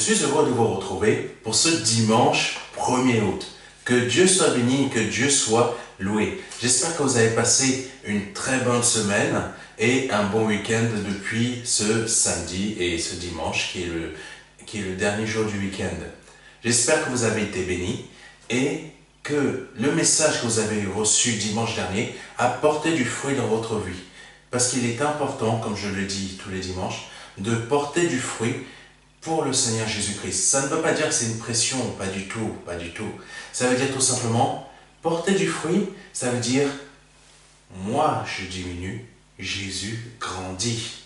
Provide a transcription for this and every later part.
suis heureux de vous retrouver pour ce dimanche 1er août. Que Dieu soit béni, que Dieu soit loué. J'espère que vous avez passé une très bonne semaine et un bon week-end depuis ce samedi et ce dimanche qui est le dernier jour du week-end. J'espère que vous avez été bénis et que le message que vous avez reçu dimanche dernier a porté du fruit dans votre vie. Parce qu'il est important, comme je le dis tous les dimanches, de porter du fruit pour le Seigneur Jésus-Christ. Ça ne veut pas dire que c'est une pression, pas du tout, pas du tout. Ça veut dire tout simplement, porter du fruit, ça veut dire, moi je diminue, Jésus grandit.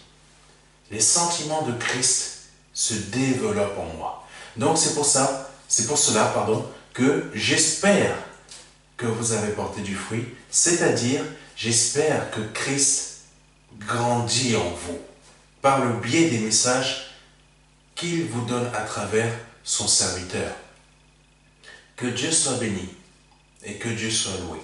Les sentiments de Christ se développent en moi. Donc c'est pour cela, que j'espère que vous avez porté du fruit, c'est-à-dire, j'espère que Christ grandit en vous, par le biais des messages qu'il vous donne à travers son serviteur. Que Dieu soit béni et que Dieu soit loué.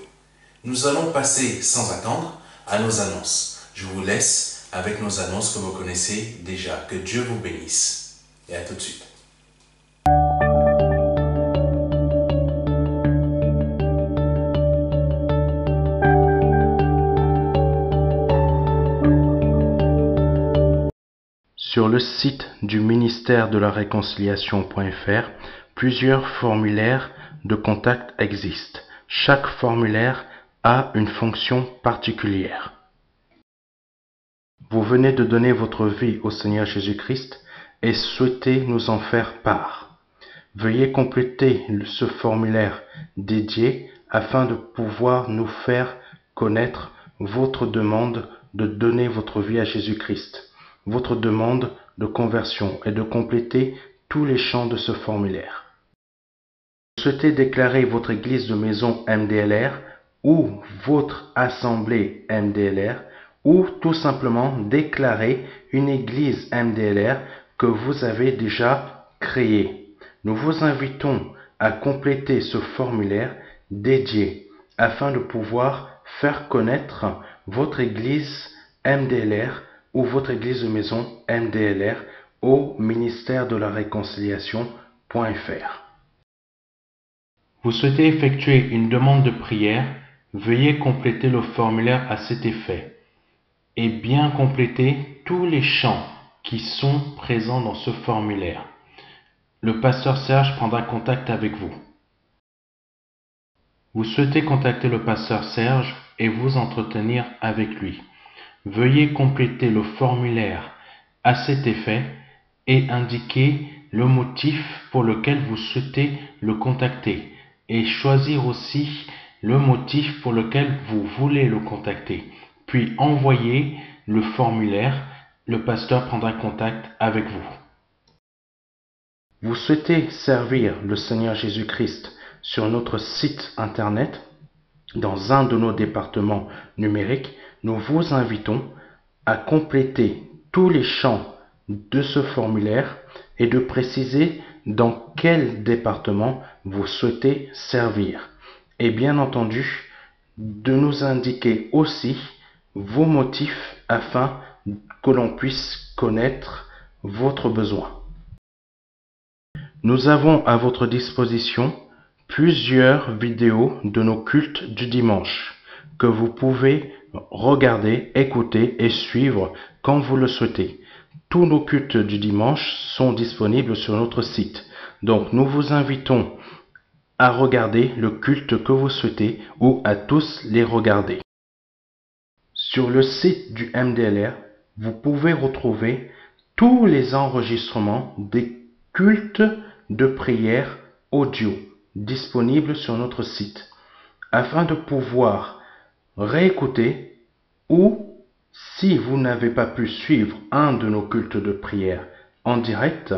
Nous allons passer sans attendre à nos annonces. Je vous laisse avec nos annonces que vous connaissez déjà. Que Dieu vous bénisse. Et à tout de suite. Sur le site du ministère de la Réconciliation.fr, plusieurs formulaires de contact existent. Chaque formulaire a une fonction particulière. Vous venez de donner votre vie au Seigneur Jésus-Christ et souhaitez nous en faire part. Veuillez compléter ce formulaire dédié afin de pouvoir nous faire connaître votre demande de donner votre vie à Jésus-Christ, votre demande de conversion et de compléter tous les champs de ce formulaire. Vous souhaitez déclarer votre église de maison MDLR ou votre assemblée MDLR ou tout simplement déclarer une église MDLR que vous avez déjà créée. Nous vous invitons à compléter ce formulaire dédié afin de pouvoir faire connaître votre église MDLR ou votre église de maison MDLR au ministère de la Réconciliation.fr. Vous souhaitez effectuer une demande de prière, veuillez compléter le formulaire à cet effet et bien compléter tous les champs qui sont présents dans ce formulaire. Le pasteur Serge prendra contact avec vous. Vous souhaitez contacter le pasteur Serge et vous entretenir avec lui. Veuillez compléter le formulaire à cet effet et indiquer le motif pour lequel vous souhaitez le contacter et choisir aussi le motif pour lequel vous voulez le contacter. Puis envoyer le formulaire, le pasteur prendra contact avec vous. Vous souhaitez servir le Seigneur Jésus-Christ sur notre site internet, dans un de nos départements numériques, nous vous invitons à compléter tous les champs de ce formulaire et de préciser dans quel département vous souhaitez servir. Et bien entendu, de nous indiquer aussi vos motifs afin que l'on puisse connaître votre besoin. Nous avons à votre disposition plusieurs vidéos de nos cultes du dimanche que vous pouvez regarder, écouter et suivre quand vous le souhaitez. Tous nos cultes du dimanche sont disponibles sur notre site. Donc nous vous invitons à regarder le culte que vous souhaitez ou à tous les regarder. Sur le site du MDLR, vous pouvez retrouver tous les enregistrements des cultes de prière audio disponibles sur notre site afin de pouvoir réécouter ou, si vous n'avez pas pu suivre un de nos cultes de prière en direct,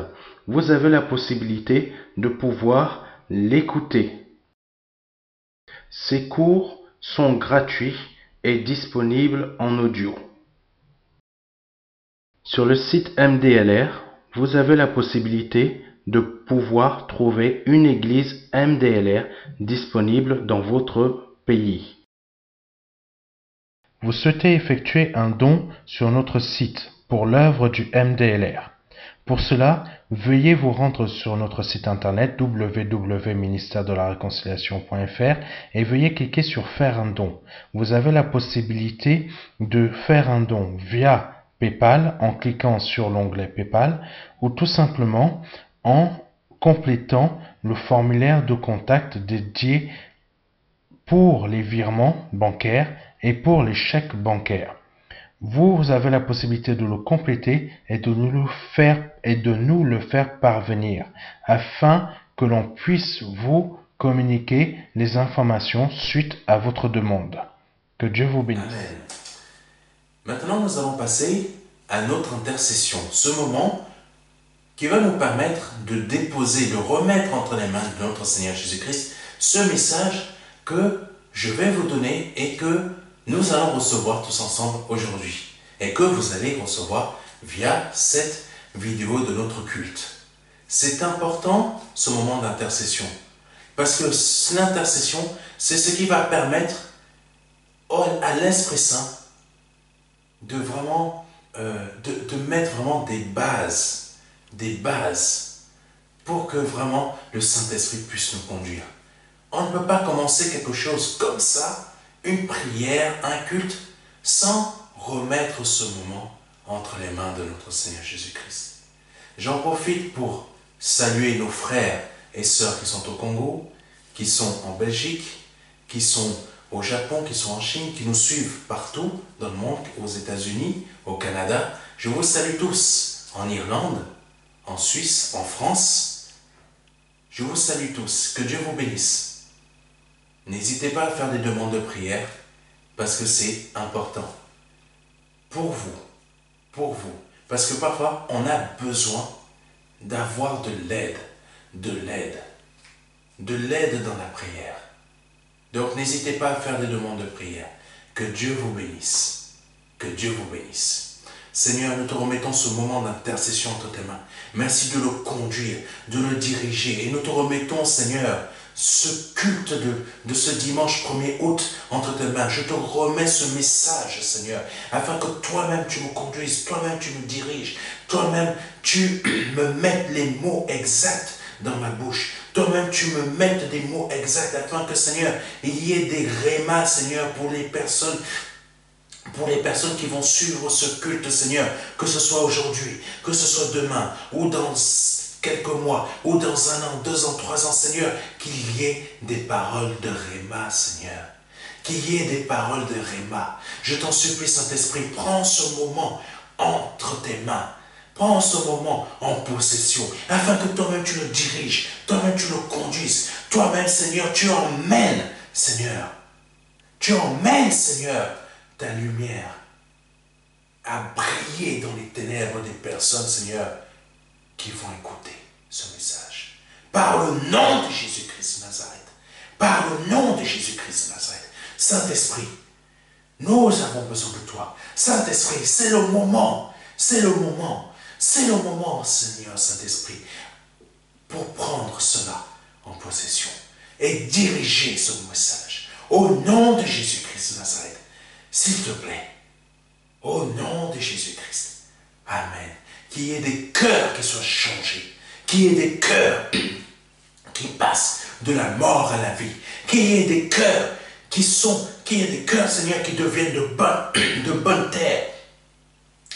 vous avez la possibilité de pouvoir l'écouter. Ces cours sont gratuits et disponibles en audio. Sur le site MDLR, vous avez la possibilité de pouvoir trouver une église MDLR disponible dans votre pays. Vous souhaitez effectuer un don sur notre site pour l'œuvre du MDLR. Pour cela, veuillez vous rendre sur notre site internet www.ministère-de-la-réconciliation.fr et veuillez cliquer sur faire un don. Vous avez la possibilité de faire un don via PayPal en cliquant sur l'onglet PayPal ou tout simplement en complétant le formulaire de contact dédié pour les virements bancaires et pour les chèques bancaires. Vous avez la possibilité de le compléter et de nous le faire parvenir afin que l'on puisse vous communiquer les informations suite à votre demande. Que Dieu vous bénisse. Amen. Maintenant, nous allons passer à notre intercession, ce moment qui va nous permettre de déposer, de remettre entre les mains de notre Seigneur Jésus-Christ ce message que je vais vous donner et que nous allons recevoir tous ensemble aujourd'hui et que vous allez recevoir via cette vidéo de notre culte. C'est important ce moment d'intercession parce que l'intercession, c'est ce qui va permettre à l'Esprit Saint de vraiment de mettre vraiment des bases pour que vraiment le Saint-Esprit puisse nous conduire. On ne peut pas commencer quelque chose comme ça, une prière, un culte, sans remettre ce moment entre les mains de notre Seigneur Jésus-Christ. J'en profite pour saluer nos frères et sœurs qui sont au Congo, qui sont en Belgique, qui sont au Japon, qui sont en Chine, qui nous suivent partout dans le monde, aux États-Unis, au Canada. Je vous salue tous en Irlande, en Suisse, en France. Je vous salue tous. Que Dieu vous bénisse. N'hésitez pas à faire des demandes de prière parce que c'est important. Pour vous. Parce que parfois, on a besoin d'avoir de l'aide dans la prière. Donc, n'hésitez pas à faire des demandes de prière. Que Dieu vous bénisse. Que Dieu vous bénisse. Seigneur, nous te remettons ce moment d'intercession entre tes mains. Merci de le conduire, de le diriger. Et nous te remettons, Seigneur, ce culte de ce dimanche 1er août entre tes mains. Je te remets ce message, Seigneur, afin que toi-même tu me conduises, toi-même tu me diriges, toi-même tu me mettes les mots exacts dans ma bouche. Toi-même, tu me mettes des mots exacts afin que, Seigneur, il y ait des rémas, Seigneur, pour les personnes qui vont suivre ce culte, Seigneur, que ce soit aujourd'hui, que ce soit demain, ou dans quelques mois, ou dans 1 an, 2 ans, 3 ans, Seigneur, qu'il y ait des paroles de réma, Seigneur. Qu'il y ait des paroles de réma. Je t'en supplie, Saint-Esprit, prends ce moment entre tes mains. Prends ce moment en possession, afin que toi-même tu le diriges, toi-même tu le conduises, toi-même, Seigneur, tu emmènes, Seigneur, ta lumière à briller dans les ténèbres des personnes, Seigneur, qui vont écouter ce message. Par le nom de Jésus-Christ de Nazareth, par le nom de Jésus-Christ de Nazareth, Saint-Esprit, nous avons besoin de toi. Saint-Esprit, c'est le moment, Seigneur Saint-Esprit, pour prendre cela en possession et diriger ce message. Au nom de Jésus-Christ de Nazareth, s'il te plaît, au nom de Jésus-Christ, Amen. Qu'il y ait des cœurs qui soient changés, qu'il y ait des cœurs qui passent de la mort à la vie, qu'il y ait des cœurs Seigneur, qui deviennent de bonne terre,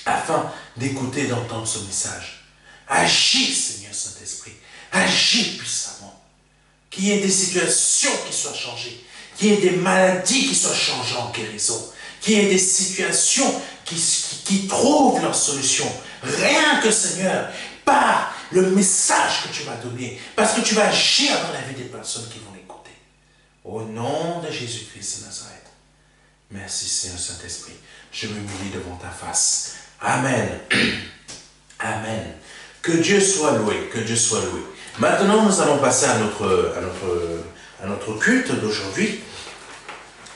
afin d'écouter et d'entendre ce message. Agis, Seigneur Saint-Esprit, agis puissamment. Qu'il y ait des situations qui soient changées, qu'il y ait des maladies qui soient changées en guérison, qu'il y ait des situations qui trouvent leur solution. Rien que, Seigneur, par le message que tu m'as donné, parce que tu vas agir dans la vie des personnes qui vont l'écouter. Au nom de Jésus-Christ de Nazareth. Merci, Seigneur Saint-Esprit. Je m'humilie devant ta face. Amen. Amen. Que Dieu soit loué. Que Dieu soit loué. Maintenant, nous allons passer à notre culte d'aujourd'hui.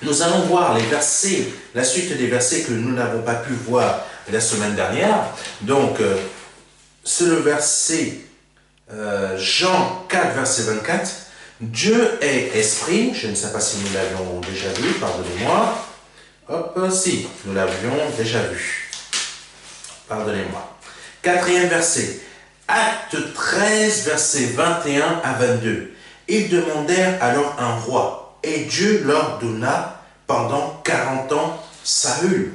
Nous allons voir les versets, la suite des versets que nous n'avons pas pu voir la semaine dernière. Donc, c'est le verset Jean 4, verset 24. Dieu est esprit. Je ne sais pas si nous l'avions déjà vu, pardonnez-moi. Hop, si, nous l'avions déjà vu. Pardonnez-moi. 4e verset. Acte 13, versets 21 à 22. Ils demandèrent alors un roi, et Dieu leur donna pendant 40 ans Saül,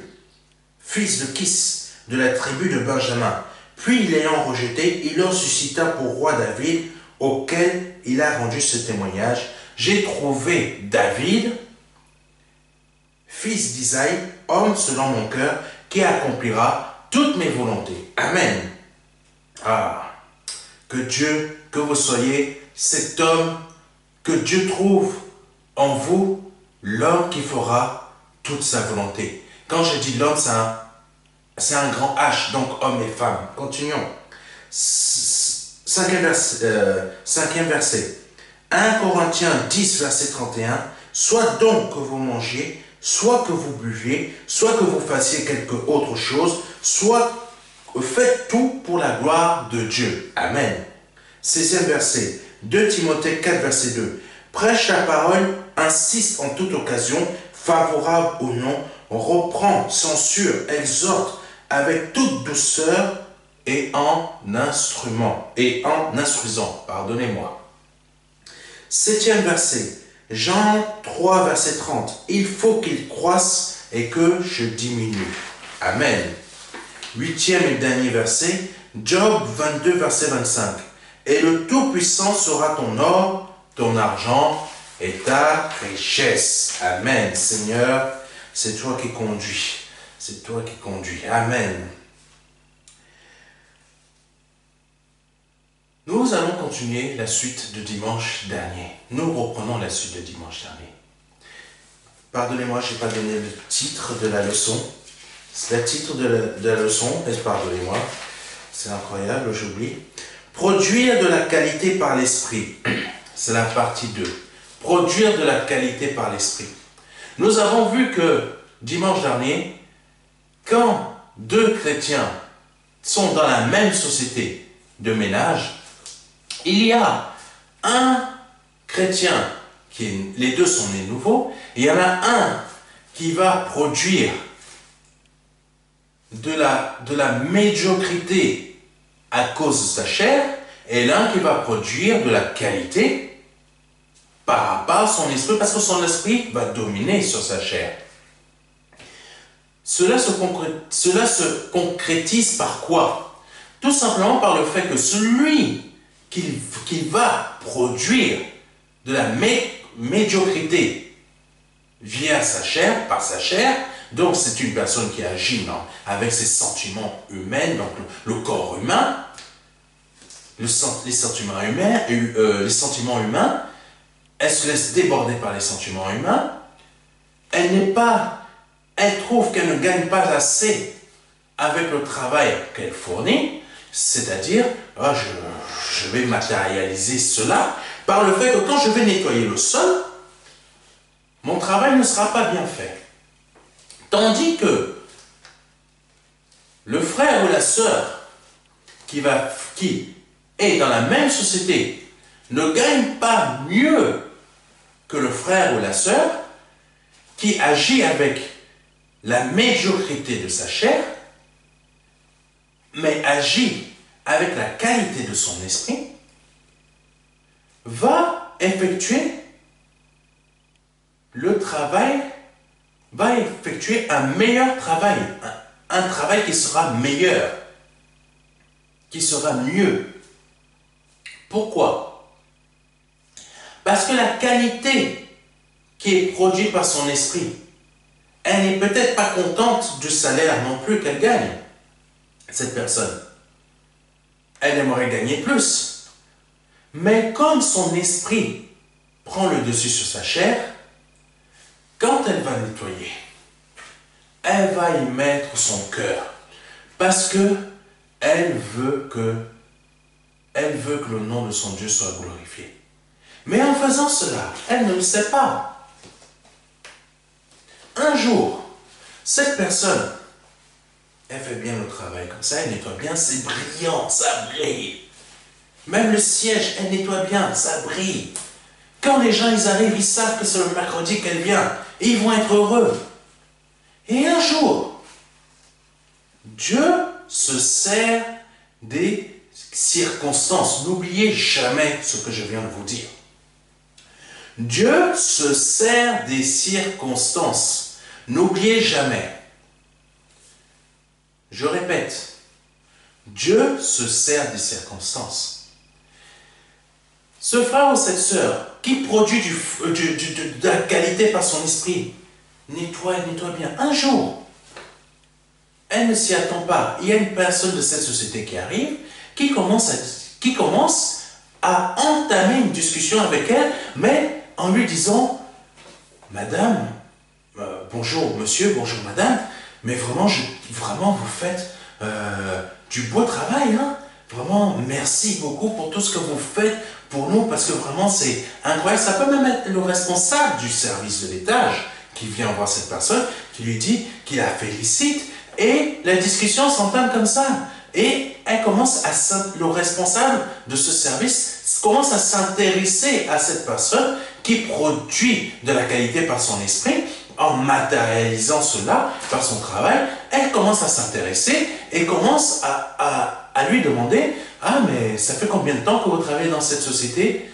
fils de Kis, de la tribu de Benjamin. Puis, l'ayant rejeté, il leur suscita pour roi David, auquel il a rendu ce témoignage. J'ai trouvé David, fils d'Isaïe, homme selon mon cœur, qui accomplira toutes mes volontés. Amen. Ah, que vous soyez cet homme, que Dieu trouve en vous l'homme qui fera toute sa volonté. Quand je dis l'homme, c'est un grand H, donc homme et femme. Continuons. Cinquième verset. 1 Corinthiens 10, verset 31. Soit donc que vous mangiez, soit que vous buviez, soit que vous fassiez quelque autre chose, soit faites tout pour la gloire de Dieu. Amen. 16e verset. 2 Timothée 4, verset 2. Prêche la parole, insiste en toute occasion, favorable ou non, reprend, censure, exhorte avec toute douceur et en instruisant. Pardonnez-moi. 7e verset. Jean 3, verset 30. Il faut qu'il croisse et que je diminue. Amen. 8e et dernier verset. Job 22, verset 25. Et le Tout-Puissant sera ton or, ton argent et ta richesse. Amen. Seigneur, c'est toi qui conduis. C'est toi qui conduis. Amen. Nous allons continuer la suite de dimanche dernier. Nous reprenons la suite de dimanche dernier. Pardonnez-moi, je n'ai pas donné le titre de la leçon. Le titre de la leçon, pardonnez-moi, c'est incroyable, j'oublie. Produire de la qualité par l'esprit. C'est la partie 2. Produire de la qualité par l'esprit. Nous avons vu que dimanche dernier, quand deux chrétiens sont dans la même société de ménage, il y a un chrétien, les deux sont nés nouveaux, et il y en a un qui va produire de la médiocrité à cause de sa chair, et l'un qui va produire de la qualité par rapport à son esprit, parce que son esprit va dominer sur sa chair. Cela se concrétise par quoi? Tout simplement par le fait que celui qui va produire de la médiocrité via sa chair, par sa chair, donc c'est une personne qui agit avec ses sentiments humains, donc le corps humain, les sentiments humains, elle se laisse déborder par les sentiments humains, elle trouve qu'elle ne gagne pas assez avec le travail qu'elle fournit, c'est-à-dire, je vais matérialiser cela par le fait que quand je vais nettoyer le sol, mon travail ne sera pas bien fait. Tandis que le frère ou la sœur qui est dans la même société ne gagne pas mieux que le frère ou la sœur qui agit avec la médiocrité de sa chair, mais agit avec la qualité de son esprit, va effectuer un meilleur travail, un travail qui sera meilleur, qui sera mieux. Pourquoi? Parce que la qualité qui est produite par son esprit, elle n'est peut-être pas contente du salaire non plus qu'elle gagne, cette personne. Elle aimerait gagner plus. Mais comme son esprit prend le dessus sur sa chair, quand elle va nettoyer, elle va y mettre son cœur. Parce que elle veut que le nom de son Dieu soit glorifié. Mais en faisant cela, elle ne le sait pas. Un jour, cette personne, elle fait bien le travail comme ça, elle nettoie bien, c'est brillant, ça brille. Même le siège, elle nettoie bien, ça brille. Quand les gens ils arrivent, ils savent que c'est le mercredi qu'elle vient, et ils vont être heureux. Et un jour, Dieu se sert circonstances. N'oubliez jamais ce que je viens de vous dire. Dieu se sert des circonstances. N'oubliez jamais. Je répète, Dieu se sert des circonstances. Ce frère ou cette sœur qui produit de la qualité par son esprit, nettoie bien. Un jour, elle ne s'y attend pas. Il y a une personne de cette société qui arrive, qui commence à entamer une discussion avec elle, mais en lui disant, Madame, bonjour monsieur, bonjour madame, mais vraiment, vous faites du beau travail, hein? Vraiment, merci beaucoup pour tout ce que vous faites pour nous, parce que vraiment, c'est incroyable. Ça peut même être le responsable du service de l'étage qui vient voir cette personne, qui lui dit, qui la félicite, et la discussion s'entame comme ça. Et le responsable de ce service commence à s'intéresser à cette personne qui produit de la qualité par son esprit. En matérialisant cela par son travail, elle commence à s'intéresser et commence à lui demander « Ah, mais ça fait combien de temps que vous travaillez dans cette société ?»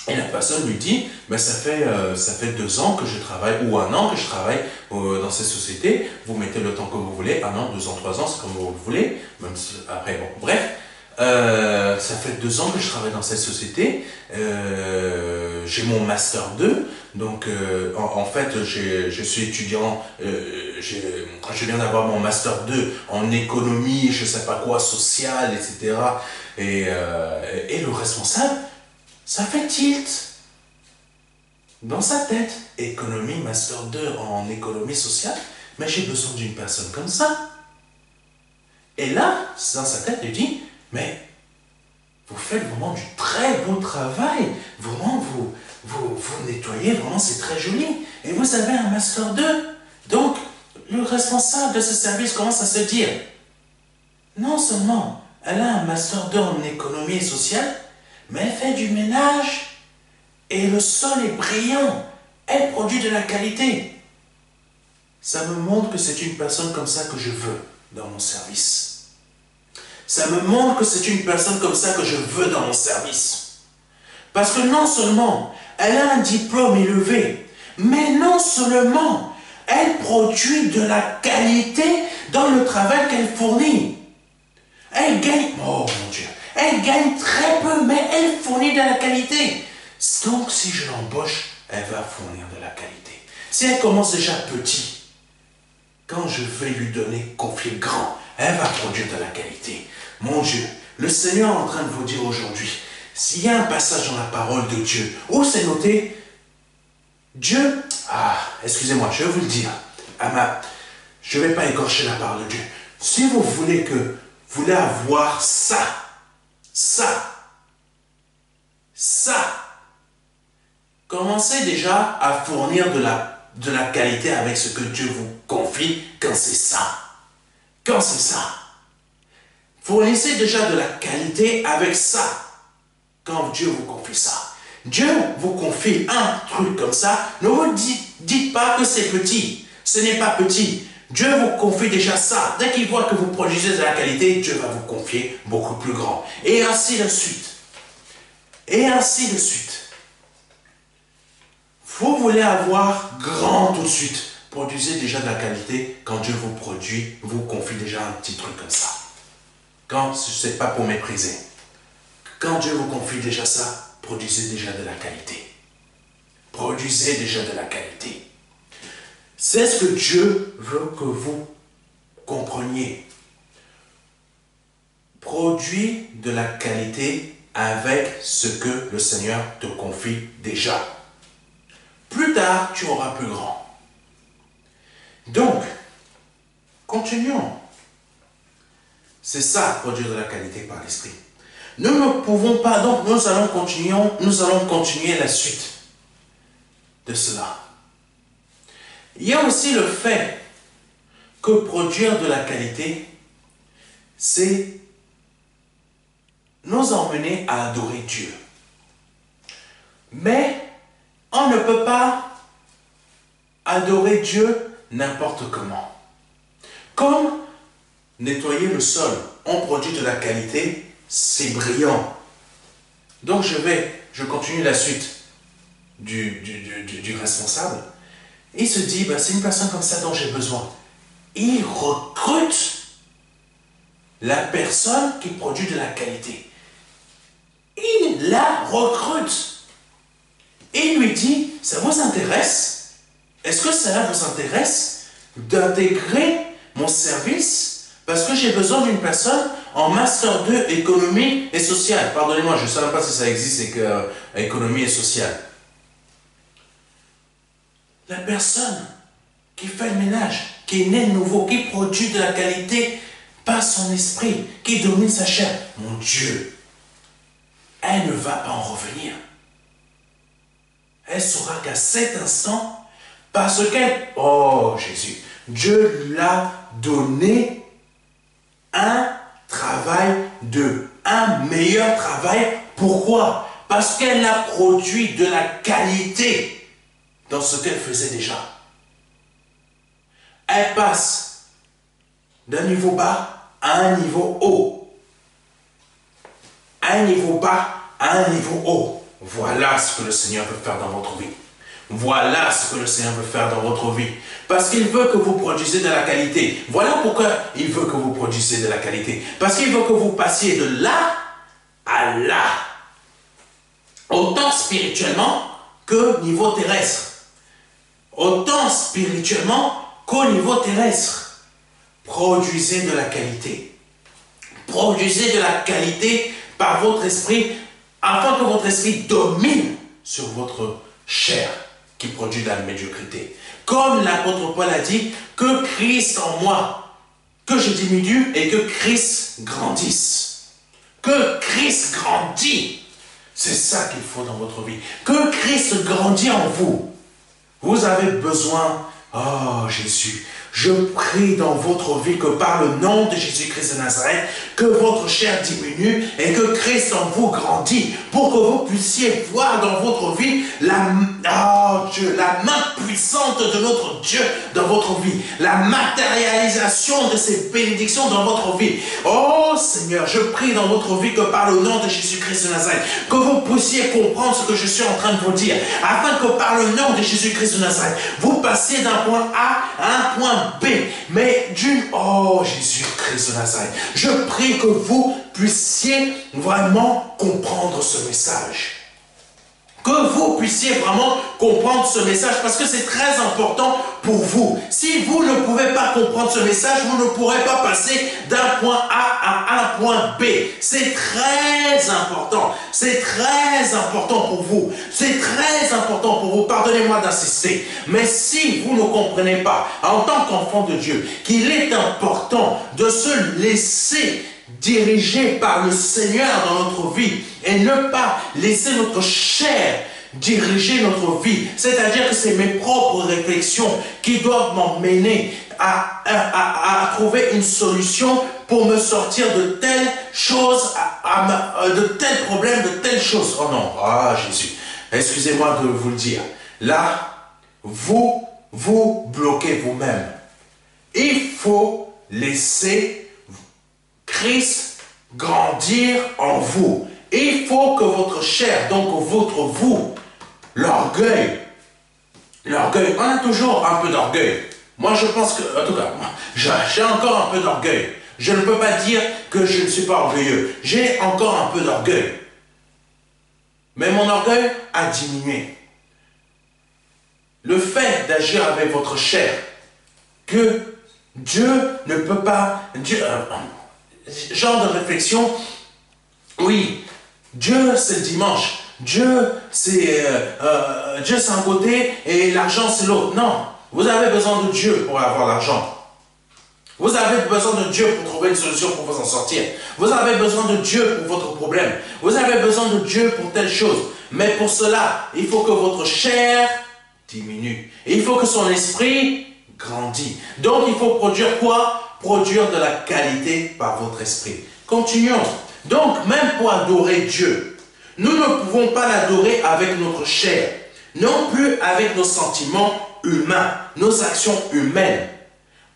Et la personne lui dit « Ça fait 2 ans que je travaille, ou 1 an que je travaille dans cette société. Vous mettez le temps que vous voulez, 1 an, 2 ans, 3 ans, c'est comme vous le voulez. » Même si, après, bon, bref. Ça fait 2 ans que je travaille dans cette société. J'ai mon Master 2. Donc, en fait, je suis étudiant, je viens d'avoir mon Master 2 en économie, je sais pas quoi, sociale, etc. Et le responsable, ça fait tilt dans sa tête. Économie, Master 2 en économie sociale, mais j'ai besoin d'une personne comme ça. Et là, dans sa tête, il dit, mais vous faites vraiment du très beau travail, vraiment vous nettoyez, vraiment c'est très joli, et vous avez un Master 2. Donc, le responsable de ce service commence à se dire, non seulement elle a un Master 2 en économie et sociale, mais elle fait du ménage, et le sol est brillant, elle produit de la qualité. Ça me montre que c'est une personne comme ça que je veux dans mon service. Ça me montre que c'est une personne comme ça que je veux dans mon service. Parce que non seulement elle a un diplôme élevé, mais non seulement elle produit de la qualité dans le travail qu'elle fournit. Elle gagne, oh mon Dieu, elle gagne très peu, mais elle fournit de la qualité. Donc si je l'embauche, elle va fournir de la qualité. Si elle commence déjà petit, quand je vais lui donner, confier grand, elle va produire de la qualité. Mon Dieu, le Seigneur est en train de vous dire aujourd'hui, s'il y a un passage dans la parole de Dieu, où c'est noté, Dieu, excusez-moi, je vais vous le dire, je ne vais pas écorcher la parole de Dieu. Si vous voulez avoir ça, commencez déjà à fournir de la qualité avec ce que Dieu vous confie quand c'est ça. Quand c'est ça. Fournissez déjà de la qualité avec ça. Quand Dieu vous confie ça. Dieu vous confie un truc comme ça. Ne vous dites pas que c'est petit. Ce n'est pas petit. Dieu vous confie déjà ça. Dès qu'il voit que vous produisez de la qualité, Dieu va vous confier beaucoup plus grand. Et ainsi de suite. Et ainsi de suite. Vous voulez avoir grand tout de suite. Produisez déjà de la qualité. Quand Dieu vous produit, vous confie déjà un petit truc comme ça. Quand ce n'est pas pour mépriser. Quand Dieu vous confie déjà ça, produisez déjà de la qualité. Produisez déjà de la qualité. C'est ce que Dieu veut que vous compreniez. Produis de la qualité avec ce que le Seigneur te confie déjà. Plus tard, tu auras plus grand. Donc, continuons. C'est ça, produire de la qualité par l'esprit. Nous ne pouvons pas, donc nous allons continuer la suite de cela. Il y a aussi le fait que produire de la qualité, c'est nous emmener à adorer Dieu. Mais on ne peut pas adorer Dieu n'importe comment. Comme nettoyer le sol, on produit de la qualité, c'est brillant. Donc je continue la suite du responsable. Il se dit, bah, c'est une personne comme ça dont j'ai besoin. Il recrute la personne qui produit de la qualité. Il la recrute. Et il lui dit, ça vous intéresse? Est-ce que cela vous intéresse d'intégrer mon service? Parce que j'ai besoin d'une personne en Master 2 économie et sociale. Pardonnez-moi, je ne sais même pas si ça existe, économie et sociale. La personne qui fait le ménage, qui est née de nouveau, qui produit de la qualité par son esprit, qui domine sa chair. Mon Dieu, elle ne va pas en revenir. Elle saura qu'à cet instant, parce qu'elle... Oh Jésus, Dieu lui a donné un travail un meilleur travail. Pourquoi? Parce qu'elle a produit de la qualité dans ce qu'elle faisait déjà. Elle passe d'un niveau bas à un niveau haut. Un niveau bas à un niveau haut. Voilà ce que le Seigneur veut faire dans votre vie. Voilà ce que le Seigneur veut faire dans votre vie. Parce qu'il veut que vous produisiez de la qualité. Voilà pourquoi il veut que vous produisiez de la qualité. Parce qu'il veut que vous passiez de là à là. Autant spirituellement que niveau terrestre. Autant spirituellement qu'au niveau terrestre. Produisez de la qualité. Produisez de la qualité par votre esprit, afin que votre esprit domine sur votre chair qui produit de la médiocrité. Comme l'apôtre Paul a dit, que Christ en moi, que je diminue et que Christ grandisse. Que Christ grandit. C'est ça qu'il faut dans votre vie. Que Christ grandit en vous. Vous avez besoin, oh Jésus, je prie dans votre vie que par le nom de Jésus-Christ de Nazareth, que votre chair diminue et que Christ en vous grandit pour que vous puissiez voir dans votre vie la main puissante de notre Dieu dans votre vie, la matérialisation de ses bénédictions dans votre vie. Oh Seigneur, je prie dans votre vie que par le nom de Jésus-Christ de Nazareth, que vous puissiez comprendre ce que je suis en train de vous dire, afin que par le nom de Jésus-Christ de Nazareth, vous passiez d'un point A à un point B, mais oh Jésus-Christ de Nazareth, je prie que vous puissiez vraiment comprendre ce message. Que vous puissiez vraiment comprendre ce message, parce que c'est très important pour vous. Si vous ne pouvez pas comprendre ce message, vous ne pourrez pas passer d'un point A à un point B. C'est très important. C'est très important pour vous. C'est très important pour vous. Pardonnez-moi d'insister. Mais si vous ne comprenez pas, en tant qu'enfant de Dieu, qu'il est important de se laisser dirigé par le Seigneur dans notre vie et ne pas laisser notre chair diriger notre vie. C'est-à-dire que c'est mes propres réflexions qui doivent m'emmener à trouver une solution pour me sortir de telles choses, de tels problèmes, de telles choses. Oh non, ah Jésus, excusez-moi de vous le dire. Là, vous bloquez vous-même. Il faut laisser Christ grandir en vous. Il faut que votre chair, donc l'orgueil, on a toujours un peu d'orgueil. Moi je pense que, en tout cas, j'ai encore un peu d'orgueil. Je ne peux pas dire que je ne suis pas orgueilleux. J'ai encore un peu d'orgueil. Mais mon orgueil a diminué. Le fait d'agir avec votre chair, que Dieu ne peut pas... genre de réflexion, oui, Dieu c'est le dimanche, Dieu c'est un côté et l'argent c'est l'autre. Non, vous avez besoin de Dieu pour avoir l'argent. Vous avez besoin de Dieu pour trouver une solution pour vous en sortir. Vous avez besoin de Dieu pour votre problème. Vous avez besoin de Dieu pour telle chose. Mais pour cela, il faut que votre chair diminue. Et il faut que son esprit grandisse. Donc il faut produire quoi? Produire de la qualité par votre esprit. Continuons. Donc, même pour adorer Dieu, nous ne pouvons pas l'adorer avec notre chair, non plus avec nos sentiments humains, nos actions humaines.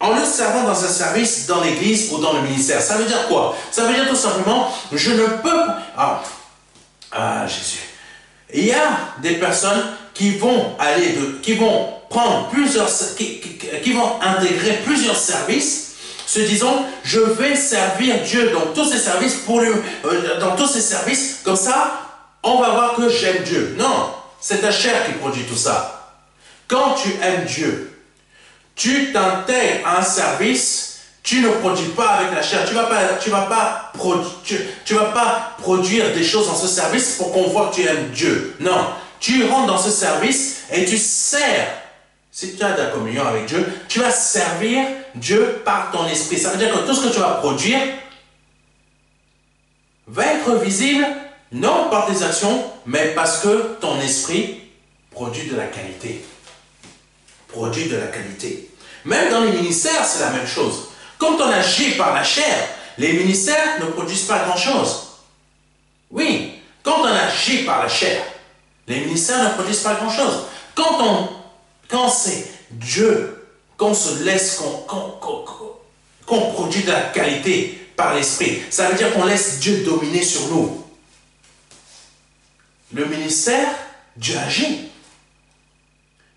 en le servant dans un service dans l'église ou dans le ministère. Ça veut dire quoi? Ça veut dire tout simplement, je ne peux... Jésus. Il y a des personnes qui vont prendre plusieurs, qui vont intégrer plusieurs services, se disant, je vais servir Dieu dans tous ces services, comme ça, on va voir que j'aime Dieu. Non, c'est ta chair qui produit tout ça. Quand tu aimes Dieu, tu t'intègres à un service, tu ne produis pas avec la chair, tu vas pas produire des choses dans ce service pour qu'on voit que tu aimes Dieu. Non, tu rentres dans ce service et tu sers. Si tu as de la communion avec Dieu, tu vas servir Dieu par ton esprit. Ça veut dire que tout ce que tu vas produire va être visible, non par tes actions, mais parce que ton esprit produit de la qualité. Produit de la qualité. Même dans les ministères, c'est la même chose. Quand on agit par la chair, les ministères ne produisent pas grand-chose. Oui, quand on agit par la chair, les ministères ne produisent pas grand-chose. Quand c'est Dieu, qu'on se laisse, qu'on produit de la qualité par l'esprit, ça veut dire qu'on laisse Dieu dominer sur nous. Le ministère, Dieu agit.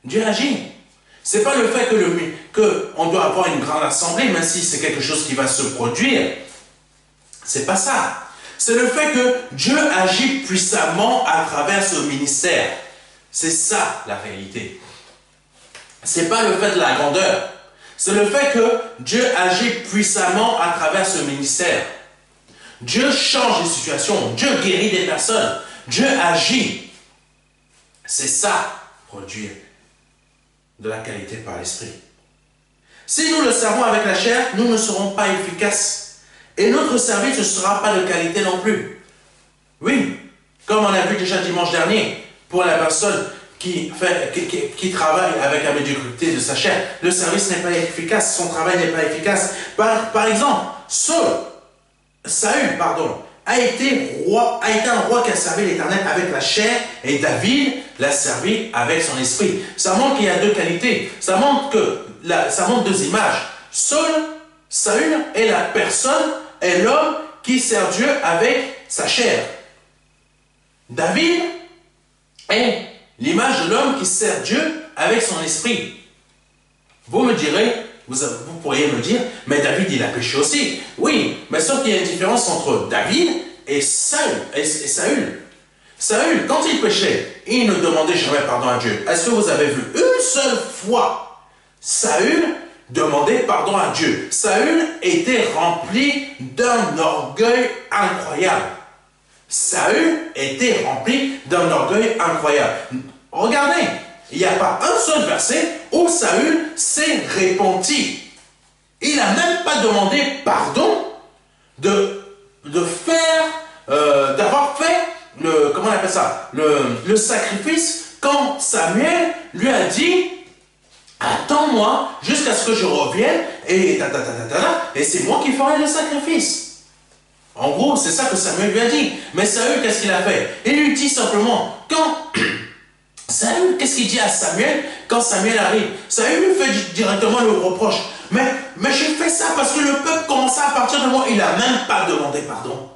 Dieu agit. Ce n'est pas le fait qu'on doit avoir une grande assemblée, même si c'est quelque chose qui va se produire. Ce n'est pas ça. C'est le fait que Dieu agit puissamment à travers ce ministère. C'est ça la réalité. Ce n'est pas le fait de la grandeur. C'est le fait que Dieu agit puissamment à travers ce ministère. Dieu change les situations. Dieu guérit des personnes. Dieu agit. C'est ça, produire de la qualité par l'esprit. Si nous le servons avec la chair, nous ne serons pas efficaces. Et notre service ne sera pas de qualité non plus. Oui, comme on a vu déjà dimanche dernier, pour la personne qui travaille avec la médiocrité de sa chair, le service n'est pas efficace, son travail n'est pas efficace. Par exemple, Saül, a été un roi qui a servi l'Éternel avec la chair, et David l'a servi avec son esprit. Ça montre qu'il y a deux qualités. Ça montre deux images. Saül est la personne, est l'homme qui sert Dieu avec sa chair. David est l'image de l'homme qui sert Dieu avec son esprit. Vous me direz, vous pourriez me dire, mais David, il a péché aussi. Oui, mais sauf qu'il y a une différence entre David et Saül. Saül, quand il péchait, il ne demandait jamais pardon à Dieu. Est-ce que vous avez vu une seule fois Saül demander pardon à Dieu? Saül était rempli d'un orgueil incroyable. Saül était rempli d'un orgueil incroyable. Regardez, il n'y a pas un seul verset où Saül s'est repenti. Il n'a même pas demandé pardon d'avoir fait comment on appelle ça, le sacrifice, quand Samuel lui a dit, attends-moi jusqu'à ce que je revienne et c'est moi qui ferai le sacrifice. En gros, c'est ça que Samuel lui a dit. Mais Saül, qu'est-ce qu'il a fait? Il lui dit simplement, Saül, qu'est-ce qu'il dit à Samuel quand Samuel arrive? Saül lui fait directement le reproche. Mais j'ai fait ça parce que le peuple commençait à partir de moi. Il n'a même pas demandé pardon.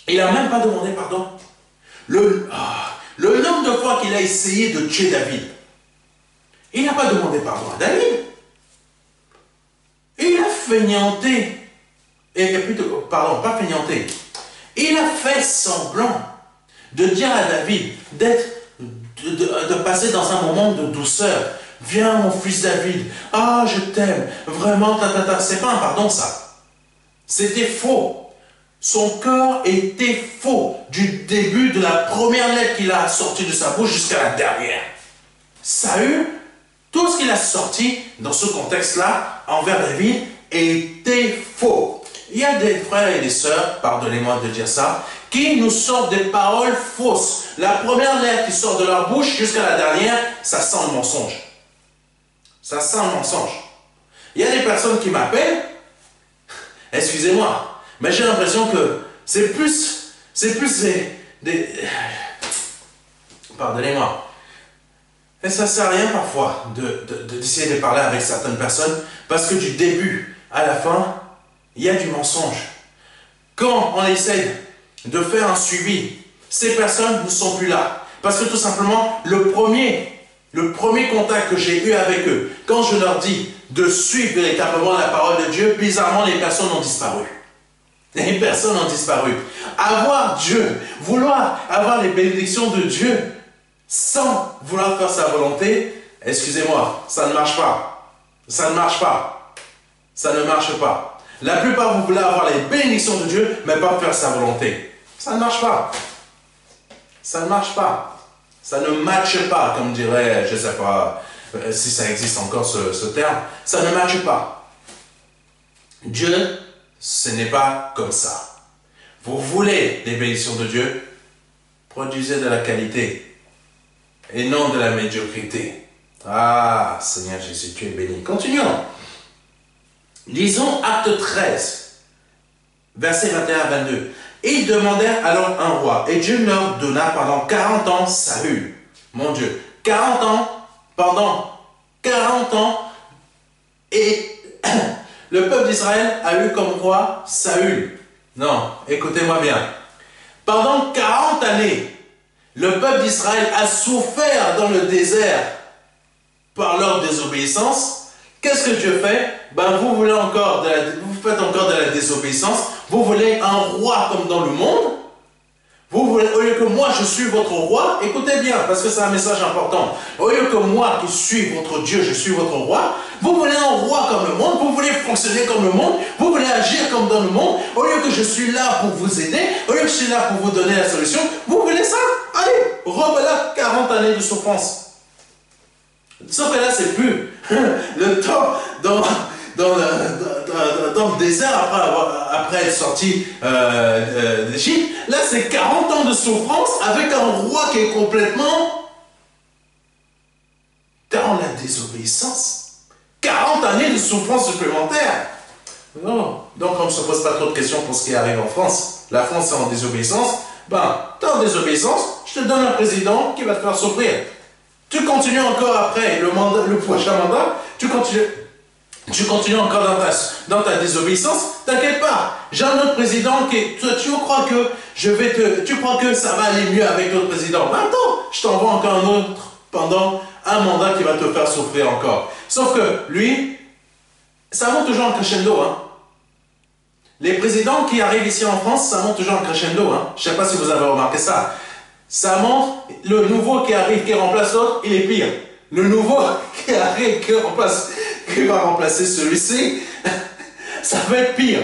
Il n'a même pas demandé pardon. Le nombre de fois qu'il a essayé de tuer David, il n'a pas demandé pardon à David. Il a feignanté. Pardon, pas feignanté. Il a fait semblant de dire à David de passer dans un moment de douceur. Viens mon fils David, je t'aime, vraiment, c'est pas un pardon ça. C'était faux. Son cœur était faux du début de la première lettre qu'il a sortie de sa bouche jusqu'à la dernière. Saül, tout ce qu'il a sorti dans ce contexte-là envers David était faux. Il y a des frères et des sœurs, pardonnez-moi de dire ça, qui nous sortent des paroles fausses. La première lettre qui sort de leur bouche jusqu'à la dernière, ça sent le mensonge. Ça sent le mensonge. Il y a des personnes qui m'appellent, excusez-moi, mais j'ai l'impression que c'est plus des pardonnez-moi. Et ça ne sert à rien parfois d'essayer de parler avec certaines personnes parce que du début à la fin, il y a du mensonge. Quand on essaie de faire un suivi, ces personnes ne sont plus là. Parce que tout simplement, le premier contact que j'ai eu avec eux, quand je leur dis de suivre véritablement la parole de Dieu, bizarrement, les personnes ont disparu. Les personnes ont disparu. Avoir Dieu, vouloir avoir les bénédictions de Dieu, sans vouloir faire sa volonté, excusez-moi, ça ne marche pas. Ça ne marche pas. Ça ne marche pas. La plupart, vous voulez avoir les bénédictions de Dieu, mais pas faire sa volonté. Ça ne marche pas. Ça ne marche pas. Ça ne matche pas, comme dirait, je ne sais pas si ça existe encore ce terme. Ça ne matche pas. Dieu, ce n'est pas comme ça. Vous voulez les bénédictions de Dieu, produisez de la qualité et non de la médiocrité. Ah, Seigneur Jésus, tu es béni. Continuons. Lisons Acte 13, versets 21 à 22. Ils demandèrent alors un roi, et Dieu leur donna pendant 40 ans Saül. Mon Dieu, 40 ans, pendant 40 ans, et le peuple d'Israël a eu comme roi Saül. Non, écoutez-moi bien. Pendant 40 années, le peuple d'Israël a souffert dans le désert par leur désobéissance. Qu'est-ce que Dieu fait? Ben, vous faites encore de la désobéissance. Vous voulez un roi comme dans le monde. Vous voulez, au lieu que moi je suis votre roi, écoutez bien, parce que c'est un message important. Au lieu que moi qui suis votre Dieu, je suis votre roi, vous voulez un roi comme le monde, vous voulez fonctionner comme le monde, vous voulez agir comme dans le monde. Au lieu que je suis là pour vous aider, au lieu que je suis là pour vous donner la solution, vous voulez ça? Allez, revoilà 40 années de souffrance. Sauf que là, c'est plus le temps dans le désert après être sorti d'Égypte. Là, c'est 40 ans de souffrance avec un roi qui est complètement dans la désobéissance. 40 années de souffrance supplémentaire. Non. Donc, on ne se pose pas trop de questions pour ce qui arrive en France. La France est en désobéissance. Ben, tu es en désobéissance, je te donne un président qui va te faire souffrir. Tu continues encore après le prochain mandat, tu continues encore dans ta désobéissance, t'inquiète pas, j'ai un autre président qui, tu crois que ça va aller mieux avec l'autre président. Ben attends, je t'envoie encore un autre pendant un mandat qui va te faire souffrir encore. Sauf que lui, ça monte toujours en crescendo, hein. Les présidents qui arrivent ici en France, ça monte toujours en crescendo, hein. Je ne sais pas si vous avez remarqué ça. Ça monte, le nouveau qui arrive, qui remplace l'autre, il est pire. Le nouveau qui arrive, qui va remplacer celui-ci, ça va être pire.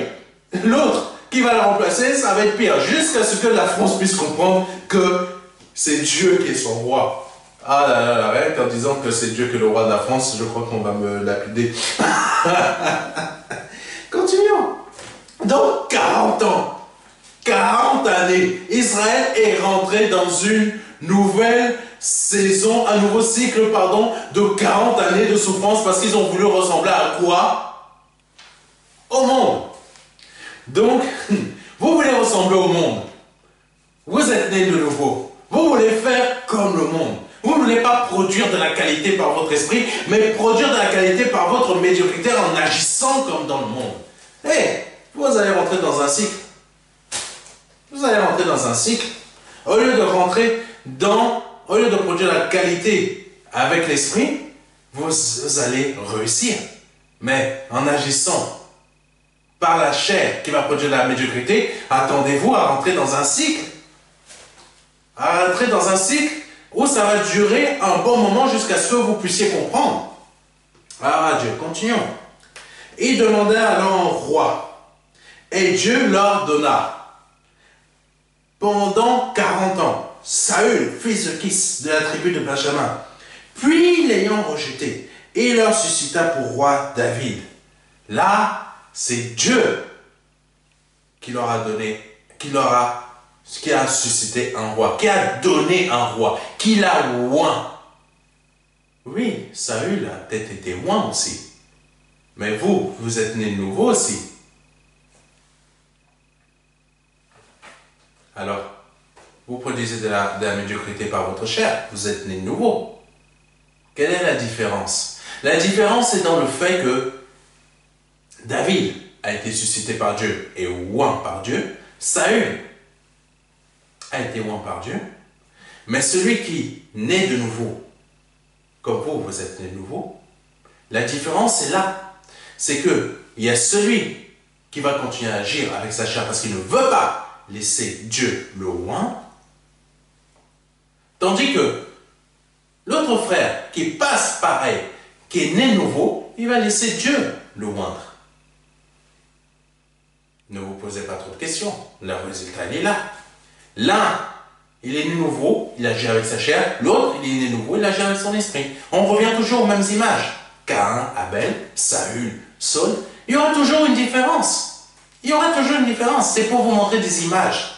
L'autre qui va le remplacer, ça va être pire. Jusqu'à ce que la France puisse comprendre que c'est Dieu qui est son roi. Ah là là là, en disant que c'est Dieu qui est le roi de la France, je crois qu'on va me lapider. Continuons. Donc, 40 ans. 40 années, Israël est rentré dans une nouvelle saison, un nouveau cycle, pardon, de 40 années de souffrance parce qu'ils ont voulu ressembler à quoi? Au monde. Donc, vous voulez ressembler au monde. Vous êtes né de nouveau. Vous voulez faire comme le monde. Vous ne voulez pas produire de la qualité par votre esprit, mais produire de la qualité par votre médiocrité en agissant comme dans le monde. Et vous allez rentrer dans un cycle. Vous allez rentrer dans un cycle. Au lieu de produire la qualité avec l'esprit, vous allez réussir. Mais en agissant par la chair qui va produire la médiocrité, attendez-vous à rentrer dans un cycle. À rentrer dans un cycle où ça va durer un bon moment jusqu'à ce que vous puissiez comprendre. Ah Dieu, continuons. Ils demandèrent alors un roi. Et Dieu leur donna. Pendant 40 ans, Saül, fils de Kis, de la tribu de Benjamin, puis l'ayant rejeté, il leur suscita pour roi David. Là, c'est Dieu qui leur a donné, qui a suscité un roi, qui a donné un roi, qui l'a oint. Oui, Saül a peut-être été oint aussi. Mais vous êtes né nouveau aussi. Alors, vous produisez de la médiocrité par votre chair. Vous êtes né nouveau. Quelle est la différence? La différence est dans le fait que David a été suscité par Dieu et oint par Dieu. Saül a été oint par Dieu. Mais celui qui naît de nouveau, comme vous, vous êtes né de nouveau, la différence est là. C'est qu'il y a celui qui va continuer à agir avec sa chair parce qu'il ne veut pas laisser Dieu le oint. Tandis que l'autre frère qui passe pareil, qui est né nouveau, il va laisser Dieu le oindre. Ne vous posez pas trop de questions. Le résultat, il est là. L'un, il est né nouveau, il agit avec sa chair. L'autre, il est né nouveau, il agit avec son esprit. On revient toujours aux mêmes images. Caïn, Abel, Saül, Saul. Il y aura toujours une différence. Il y aura toujours une différence. C'est pour vous montrer des images.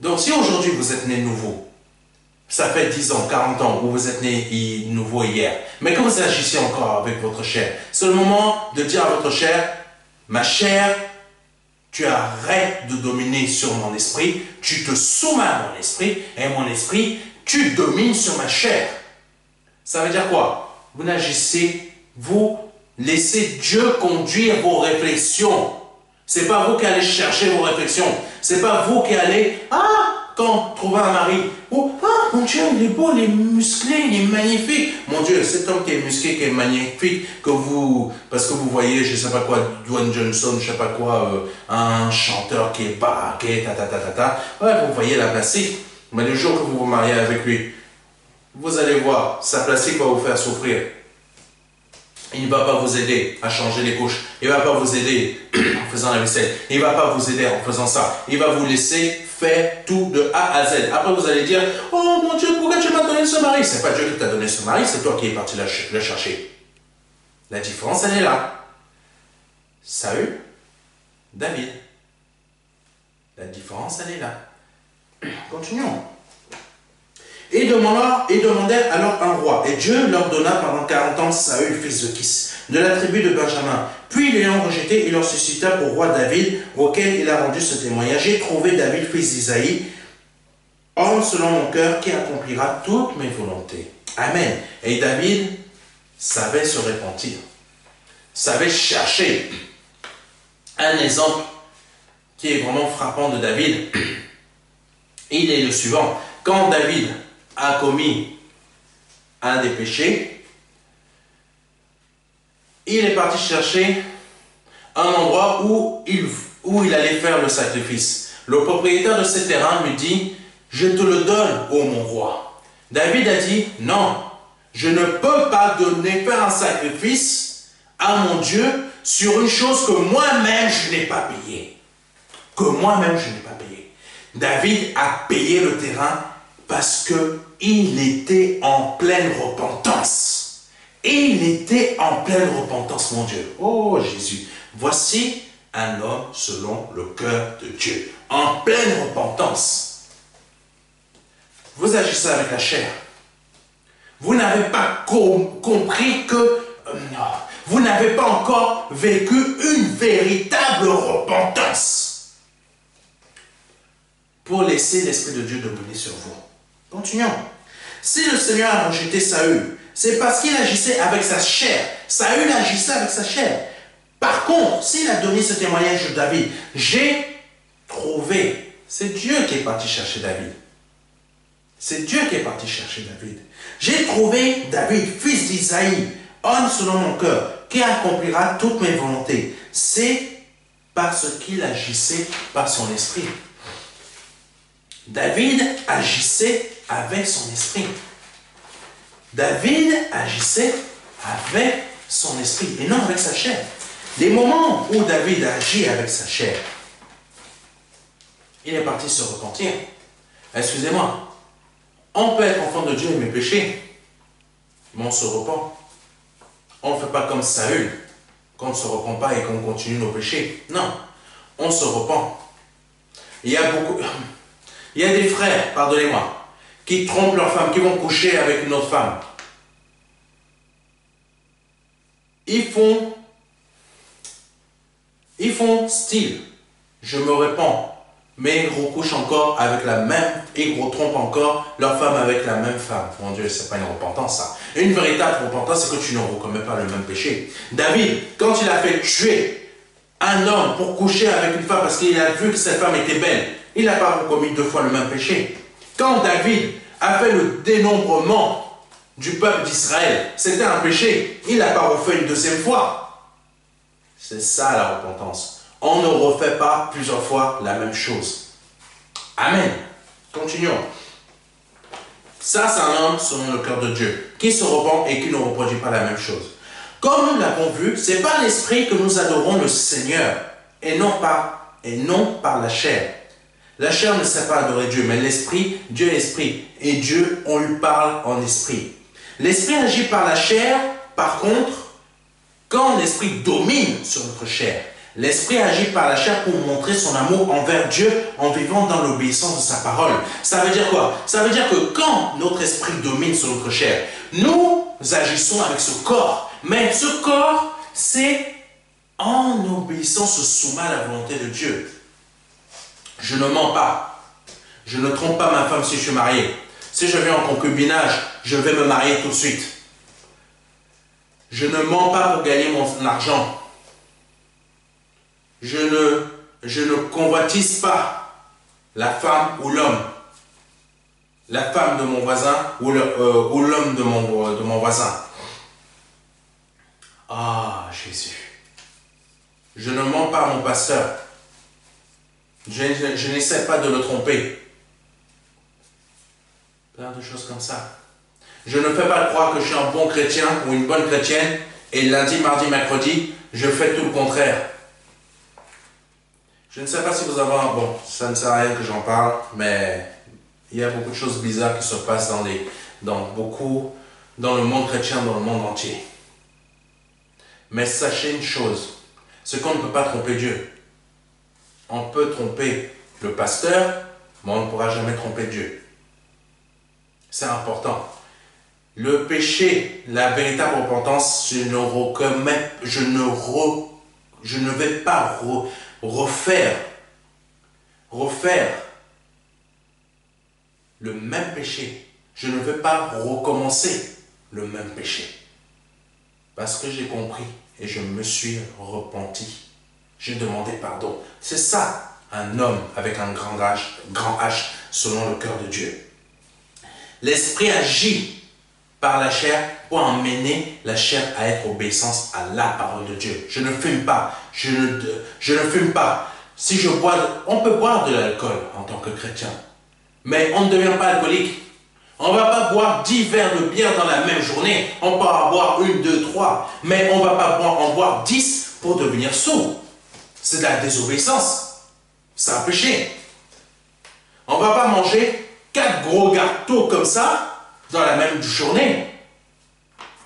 Donc, si aujourd'hui vous êtes né nouveau, ça fait 10 ans, 40 ans, ou vous êtes né nouveau hier, mais que vous agissez encore avec votre chair, c'est le moment de dire à votre chair, ma chair, tu arrêtes de dominer sur mon esprit, tu te soumets à mon esprit, et mon esprit, tu domines sur ma chair. Ça veut dire quoi? Vous n'agissez, vous laissez Dieu conduire vos réflexions. C'est pas vous qui allez chercher vos réflexions. C'est pas vous qui allez, quand trouver un mari, ou mon Dieu, il est beau, il est musclé, il est magnifique. Mon Dieu, cet homme qui est musclé, qui est magnifique, parce que vous voyez, je sais pas quoi, Dwayne Johnson, je sais pas quoi, un chanteur qui est baraqué, ouais, vous voyez la plastique. Mais le jour que vous vous mariez avec lui, vous allez voir, sa plastique va vous faire souffrir. Il ne va pas vous aider à changer les couches. Il ne va pas vous aider en faisant la vaisselle. Il ne va pas vous aider en faisant ça. Il va vous laisser faire tout de A à Z. Après, vous allez dire, oh mon Dieu, pourquoi tu m'as donné ce mari? Ce n'est pas Dieu qui t'a donné ce mari, c'est toi qui es parti le chercher. La différence, elle est là. Saül, David. La différence, elle est là. Continuons. Et demandèrent alors un roi. Et Dieu leur donna pendant 40 ans Saül, fils de Kis, de la tribu de Benjamin. Puis, l'ayant rejeté, il leur suscita pour roi David, auquel il a rendu ce témoignage. J'ai trouvé David, fils d'Isaïe, homme selon mon cœur, qui accomplira toutes mes volontés. Amen. Et David savait se repentir, savait chercher. Un exemple qui est vraiment frappant de David, il est le suivant. Quand David a commis un des péchés, il est parti chercher un endroit où il allait faire le sacrifice. Le propriétaire de ce terrain lui dit, je te le donne, ô mon roi. David a dit, non, je ne peux pas faire un sacrifice à mon Dieu sur une chose que moi-même je n'ai pas payée. David a payé le terrain parce qu'il était en pleine repentance. Il était en pleine repentance, mon Dieu. Oh Jésus, voici un homme selon le cœur de Dieu. En pleine repentance. Vous agissez avec la chair. Vous n'avez pas compris que... vous n'avez pas encore vécu une véritable repentance. Pour laisser l'Esprit de Dieu dominer sur vous. Continuons. Si le Seigneur a rejeté Saül, c'est parce qu'il agissait avec sa chair. Saül agissait avec sa chair. Par contre, s'il a donné ce témoignage de David, j'ai trouvé, c'est Dieu qui est parti chercher David. C'est Dieu qui est parti chercher David. J'ai trouvé David, fils d'Isaïe, homme selon mon cœur, qui accomplira toutes mes volontés. C'est parce qu'il agissait par son esprit. David agissait avec son esprit. David agissait avec son esprit et non avec sa chair. Les moments où David agit avec sa chair, il est parti se repentir. Excusez-moi, on peut être enfant de Dieu et aimer pécher, mais on se repent. On ne fait pas comme Saül, qu'on ne se repent pas et qu'on continue nos péchés. Non, on se repent. Il y a des frères, pardonnez-moi, qui trompent leur femme, qui vont coucher avec une autre femme. Ils font style, je me répands, mais ils recouchent encore avec la même, ils retrompent encore leur femme avec la même femme. Mon Dieu, c'est pas une repentance ça. Une véritable repentance, c'est que tu ne recommets pas le même péché. David, quand il a fait tuer un homme pour coucher avec une femme parce qu'il a vu que cette femme était belle, il n'a pas commis 2 fois le même péché. Quand David a fait le dénombrement du peuple d'Israël, c'était un péché. Il n'a pas refait une 2e fois. C'est ça la repentance. On ne refait pas plusieurs fois la même chose. Amen. Continuons. Ça, c'est un homme selon le cœur de Dieu, qui se repent et qui ne reproduit pas la même chose. Comme nous l'avons vu, c'est par l'esprit que nous adorons le Seigneur, et non par la chair. La chair ne sait pas adorer Dieu, mais l'esprit, Dieu est esprit, et Dieu, on lui parle en esprit. L'esprit agit par la chair, par contre, quand l'esprit domine sur notre chair. L'esprit agit par la chair pour montrer son amour envers Dieu en vivant dans l'obéissance de sa parole. Ça veut dire quoi? Ça veut dire que quand notre esprit domine sur notre chair, nous agissons avec ce corps. Mais ce corps, c'est en obéissant, se soumet à la volonté de Dieu. Je ne mens pas. Je ne trompe pas ma femme si je suis marié. Si je vais en concubinage, je vais me marier tout de suite. Je ne mens pas pour gagner mon argent. Je ne convoitise pas la femme ou l'homme. La femme de mon voisin ou l'homme de mon voisin. Ah, Jésus. Je ne mens pas à mon pasteur. Je n'essaie pas de le tromper. Plein de choses comme ça. Je ne fais pas croire que je suis un bon chrétien ou une bonne chrétienne et lundi, mardi, mercredi, je fais tout le contraire. Je ne sais pas si vous avez bon, ça ne sert à rien que j'en parle, mais il y a beaucoup de choses bizarres qui se passent dans le monde chrétien, dans le monde entier. Mais sachez une chose, c'est qu'on ne peut pas tromper Dieu. On peut tromper le pasteur, mais on ne pourra jamais tromper Dieu. C'est important. Le péché, la véritable repentance, je ne vais pas refaire le même péché. Je ne vais pas recommencer le même péché. Parce que j'ai compris et je me suis repenti. J'ai demandé pardon. C'est ça, un homme avec un grand H selon le cœur de Dieu. L'esprit agit par la chair pour emmener la chair à être obéissance à la parole de Dieu. Je ne fume pas. Je ne fume pas. Si je bois, on peut boire de l'alcool en tant que chrétien. Mais on ne devient pas alcoolique. On ne va pas boire 10 verres de bière dans la même journée. On peut en boire 1, 2, 3. Mais on ne va pas en boire 10 pour devenir sourd. C'est de la désobéissance. C'est un péché. On ne va pas manger 4 gros gâteaux comme ça dans la même journée.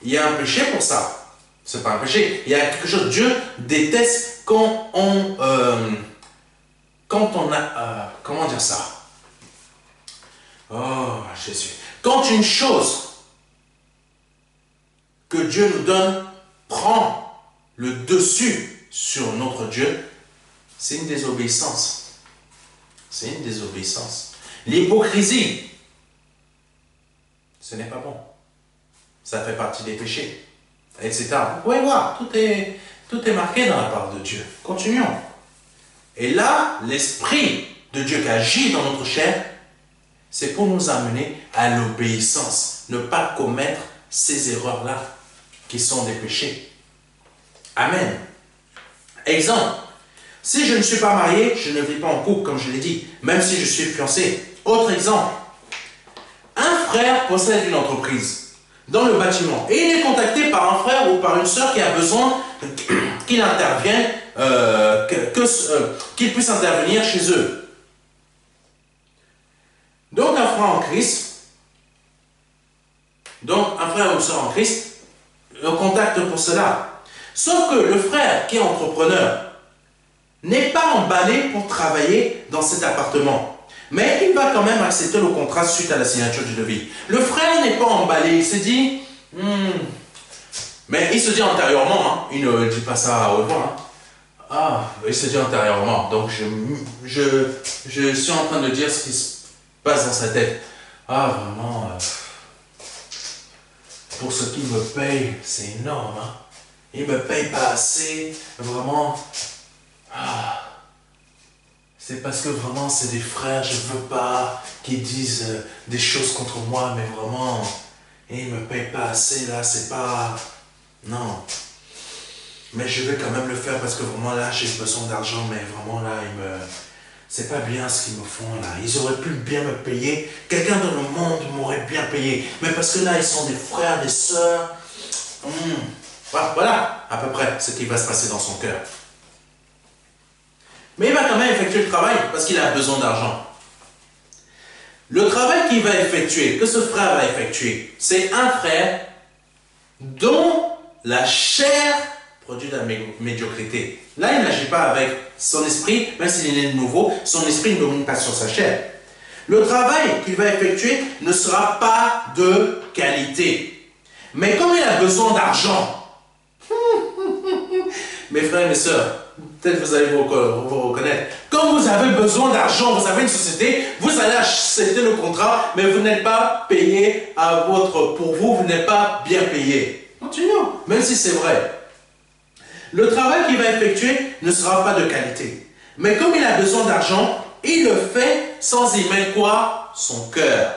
Il y a un péché pour ça. C'est pas un péché. Il y a quelque chose. Dieu déteste quand on a... comment dire ça? Oh, Jésus. Quand une chose que Dieu nous donne prend le dessus sur notre Dieu, c'est une désobéissance. C'est une désobéissance. L'hypocrisie, ce n'est pas bon. Ça fait partie des péchés, etc. Vous pouvez voir, tout est marqué dans la parole de Dieu. Continuons. Et là, l'Esprit de Dieu qui agit dans notre chair, c'est pour nous amener à l'obéissance. Ne pas commettre ces erreurs-là, qui sont des péchés. Amen. Exemple. Si je ne suis pas marié, je ne vis pas en couple, comme je l'ai dit, même si je suis fiancé. Autre exemple. Un frère possède une entreprise dans le bâtiment et il est contacté par un frère ou par une sœur qui a besoin qu'il intervienne, qu'il puisse intervenir chez eux. Donc un frère en Christ, ou sœur en Christ, le contacte pour cela. Sauf que le frère qui est entrepreneur n'est pas emballé pour travailler dans cet appartement. Mais il va quand même accepter le contrat suite à la signature du devis. Le frère n'est pas emballé, il se dit, mais il se dit antérieurement, il ne dit pas ça à haute voix, Ah, il se dit intérieurement. Donc, je suis en train de dire ce qui se passe dans sa tête. Ah, vraiment, pour ce qu'il me paye, c'est énorme. Hein? Il me paye pas assez. Vraiment. Ah, c'est parce que vraiment, c'est des frères, je veux pas qu'ils disent des choses contre moi, mais vraiment, il me paye pas assez, là, c'est pas... Non. Mais je vais quand même le faire parce que vraiment là, j'ai besoin d'argent, mais vraiment là, c'est pas bien ce qu'ils me font là. Ils auraient pu bien me payer. Quelqu'un dans le monde m'aurait bien payé. Mais parce que là, ils sont des frères, des sœurs. Voilà, à peu près ce qui va se passer dans son cœur. Mais il va quand même effectuer le travail parce qu'il a besoin d'argent. Le travail qu'il va effectuer, que ce frère va effectuer, c'est un frère dont la chair produit de la médiocrité. Là, il n'agit pas avec son esprit, même s'il est né de nouveau, son esprit ne domine pas sur sa chair. Le travail qu'il va effectuer ne sera pas de qualité. Mais comme il a besoin d'argent, mes frères et mes sœurs, peut-être vous allez vous reconnaître. Quand vous avez besoin d'argent, vous avez une société, vous allez accepter le contrat, mais vous n'êtes pas payé pour vous, vous n'êtes pas bien payé. Continuons, même si c'est vrai. Le travail qu'il va effectuer ne sera pas de qualité. Mais comme il a besoin d'argent, il le fait sans y mettre quoi? Son cœur.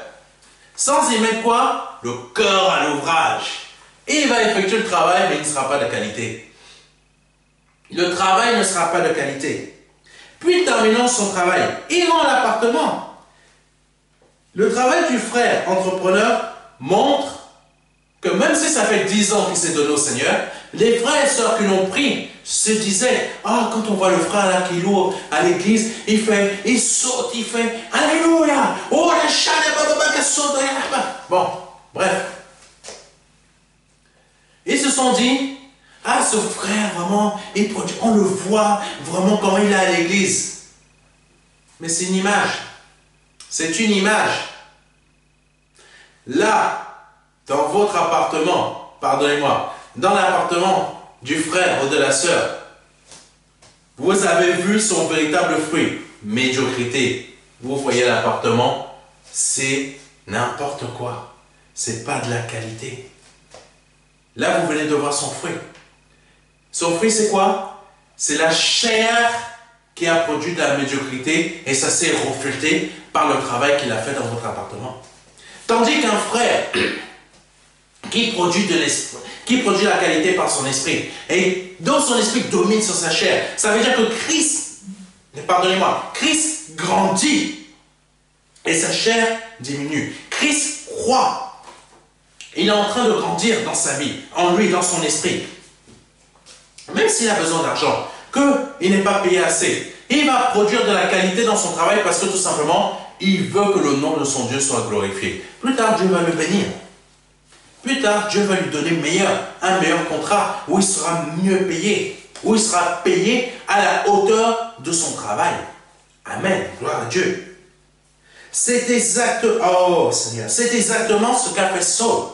Sans y mettre quoi? Le cœur à l'ouvrage. Et il va effectuer le travail, mais il ne sera pas de qualité. Le travail ne sera pas de qualité. Puis terminons son travail. Il rend l'appartement. Le travail du frère entrepreneur montre que même si ça fait 10 ans qu'il s'est donné au Seigneur, les frères et sœurs qui l'ont pris se disaient, ah, quand on voit le frère là qui loue à l'église, il saute, il fait Alléluia, oh la saute. Bon, bref. Ils se sont dit, ah, ce frère vraiment, on le voit vraiment comment il est à l'église. Mais c'est une image. C'est une image. Là, dans votre appartement, pardonnez-moi, dans l'appartement du frère ou de la sœur, vous avez vu son véritable fruit, médiocrité. Vous voyez l'appartement, c'est n'importe quoi. C'est pas de la qualité. Là, vous venez de voir son fruit. Son fruit, c'est quoi? C'est la chair qui a produit de la médiocrité et ça s'est reflété par le travail qu'il a fait dans votre appartement. Tandis qu'un frère qui produit la qualité par son esprit et dont son esprit domine sur sa chair, ça veut dire que Christ, pardonnez-moi, Christ grandit et sa chair diminue. Christ croît. Il est en train de grandir dans sa vie, en lui, dans son esprit. Même s'il a besoin d'argent, qu'il n'est pas payé assez, il va produire de la qualité dans son travail parce que tout simplement, il veut que le nom de son Dieu soit glorifié. Plus tard, Dieu va le bénir. Plus tard, Dieu va lui donner un meilleur contrat où il sera mieux payé, où il sera payé à la hauteur de son travail. Amen. Gloire à Dieu. C'est exactement ce qu'a fait Saul.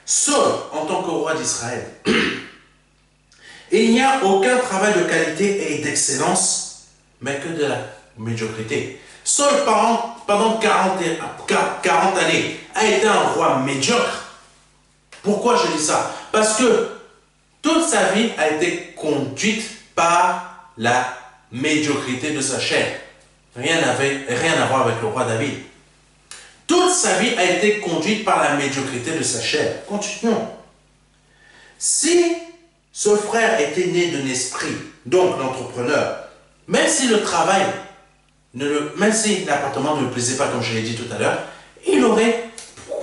Saul, en tant que roi d'Israël. Il n'y a aucun travail de qualité et d'excellence, mais que de la médiocrité. Saul, pendant 40 années, a été un roi médiocre. Pourquoi je dis ça? Parce que toute sa vie a été conduite par la médiocrité de sa chair. Rien à voir avec le roi David. Toute sa vie a été conduite par la médiocrité de sa chair. Continuons. Si ce frère était né d'un esprit, donc l'entrepreneur, même si le travail, même si l'appartement ne le plaisait pas, comme je l'ai dit tout à l'heure, il aurait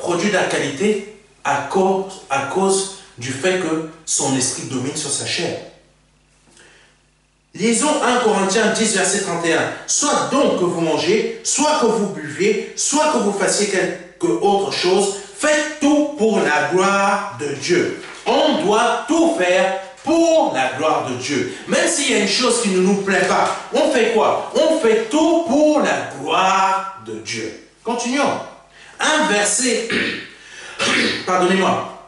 produit de la qualité à cause du fait que son esprit domine sur sa chair. Lisons 1 Corinthiens 10, verset 31. Soit donc que vous mangez, soit que vous buviez, soit que vous fassiez quelque autre chose, faites tout pour la gloire de Dieu. On doit tout faire pour la gloire de Dieu. Même s'il y a une chose qui ne nous plaît pas, on fait quoi? On fait tout pour la gloire de Dieu. Continuons. Un verset, pardonnez-moi,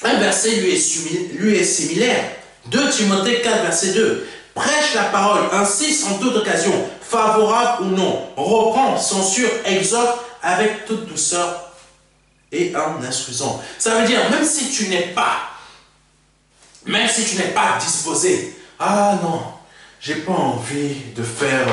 un verset lui est similaire. 2 Timothée 4, verset 2. Prêche la parole, insiste en toute occasion, favorable ou non. Reprend, censure, exhorte avec toute douceur et en instruisant. Ça veut dire, même si tu n'es pas disposé, ah non, j'ai pas envie de faire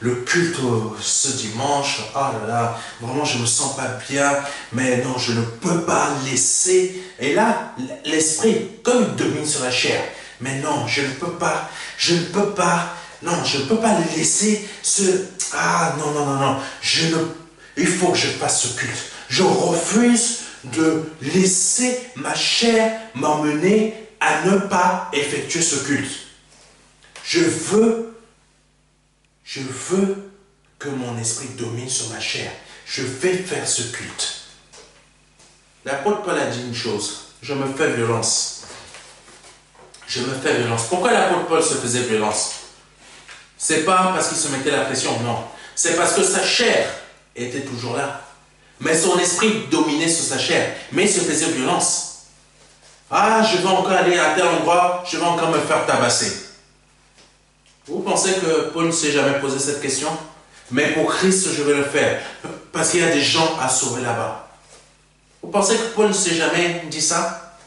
le culte ce dimanche, ah là là, vraiment je me sens pas bien, mais non, je ne peux pas laisser. Et là, l'esprit, comme il domine sur la chair, mais non, je ne peux pas, non, je ne peux pas laisser non, il faut que je fasse ce culte. Je refuse de laisser ma chair m'emmener à ne pas effectuer ce culte. Je veux que mon esprit domine sur ma chair. Je vais faire ce culte. L'apôtre Paul a dit une chose, je me fais violence. Je me fais violence. Pourquoi l'apôtre Paul se faisait violence? C'est pas parce qu'il se mettait la pression, non. C'est parce que sa chair était toujours là. Mais son esprit dominait sur sa chair. Mais il se faisait violence. Ah, je vais encore aller à tel endroit, je vais encore me faire tabasser. Vous pensez que Paul ne s'est jamais posé cette question? Mais pour Christ, je vais le faire. Parce qu'il y a des gens à sauver là-bas. Vous pensez que Paul ne s'est jamais dit ça?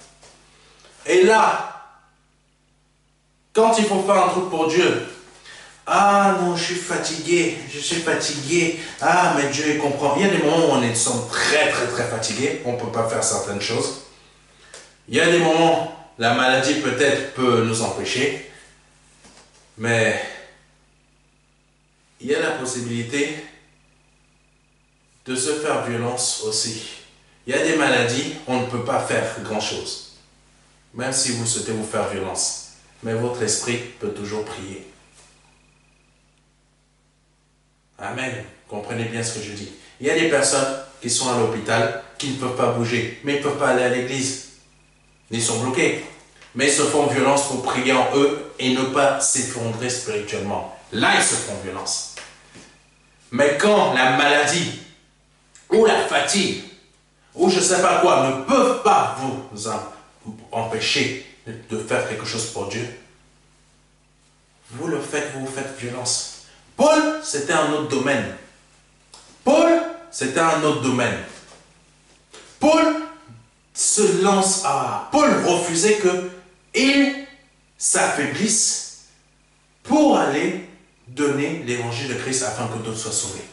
Et là, quand il faut faire un truc pour Dieu, ah non, je suis fatigué. Ah, mais Dieu, il comprend. Il y a des moments où on est très fatigué. On ne peut pas faire certaines choses. Il y a des moments, la maladie peut-être peut nous empêcher. Mais il y a la possibilité de se faire violence aussi. Il y a des maladies, on ne peut pas faire grand-chose. Même si vous souhaitez vous faire violence. Mais votre esprit peut toujours prier. Amen. Comprenez bien ce que je dis. Il y a des personnes qui sont à l'hôpital, qui ne peuvent pas bouger, mais ils ne peuvent pas aller à l'église. Ils sont bloqués. Mais ils se font violence pour prier en eux et ne pas s'effondrer spirituellement. Là, ils se font violence. Mais quand la maladie ou la fatigue ou je ne sais pas quoi ne peuvent pas vous empêcher de faire quelque chose pour Dieu, vous le faites, vous vous faites violence. Paul, c'était un autre domaine. Paul se lance à... Paul refusait que il s'affaiblisse pour aller donner l'évangile de Christ afin que d'autres soient sauvés.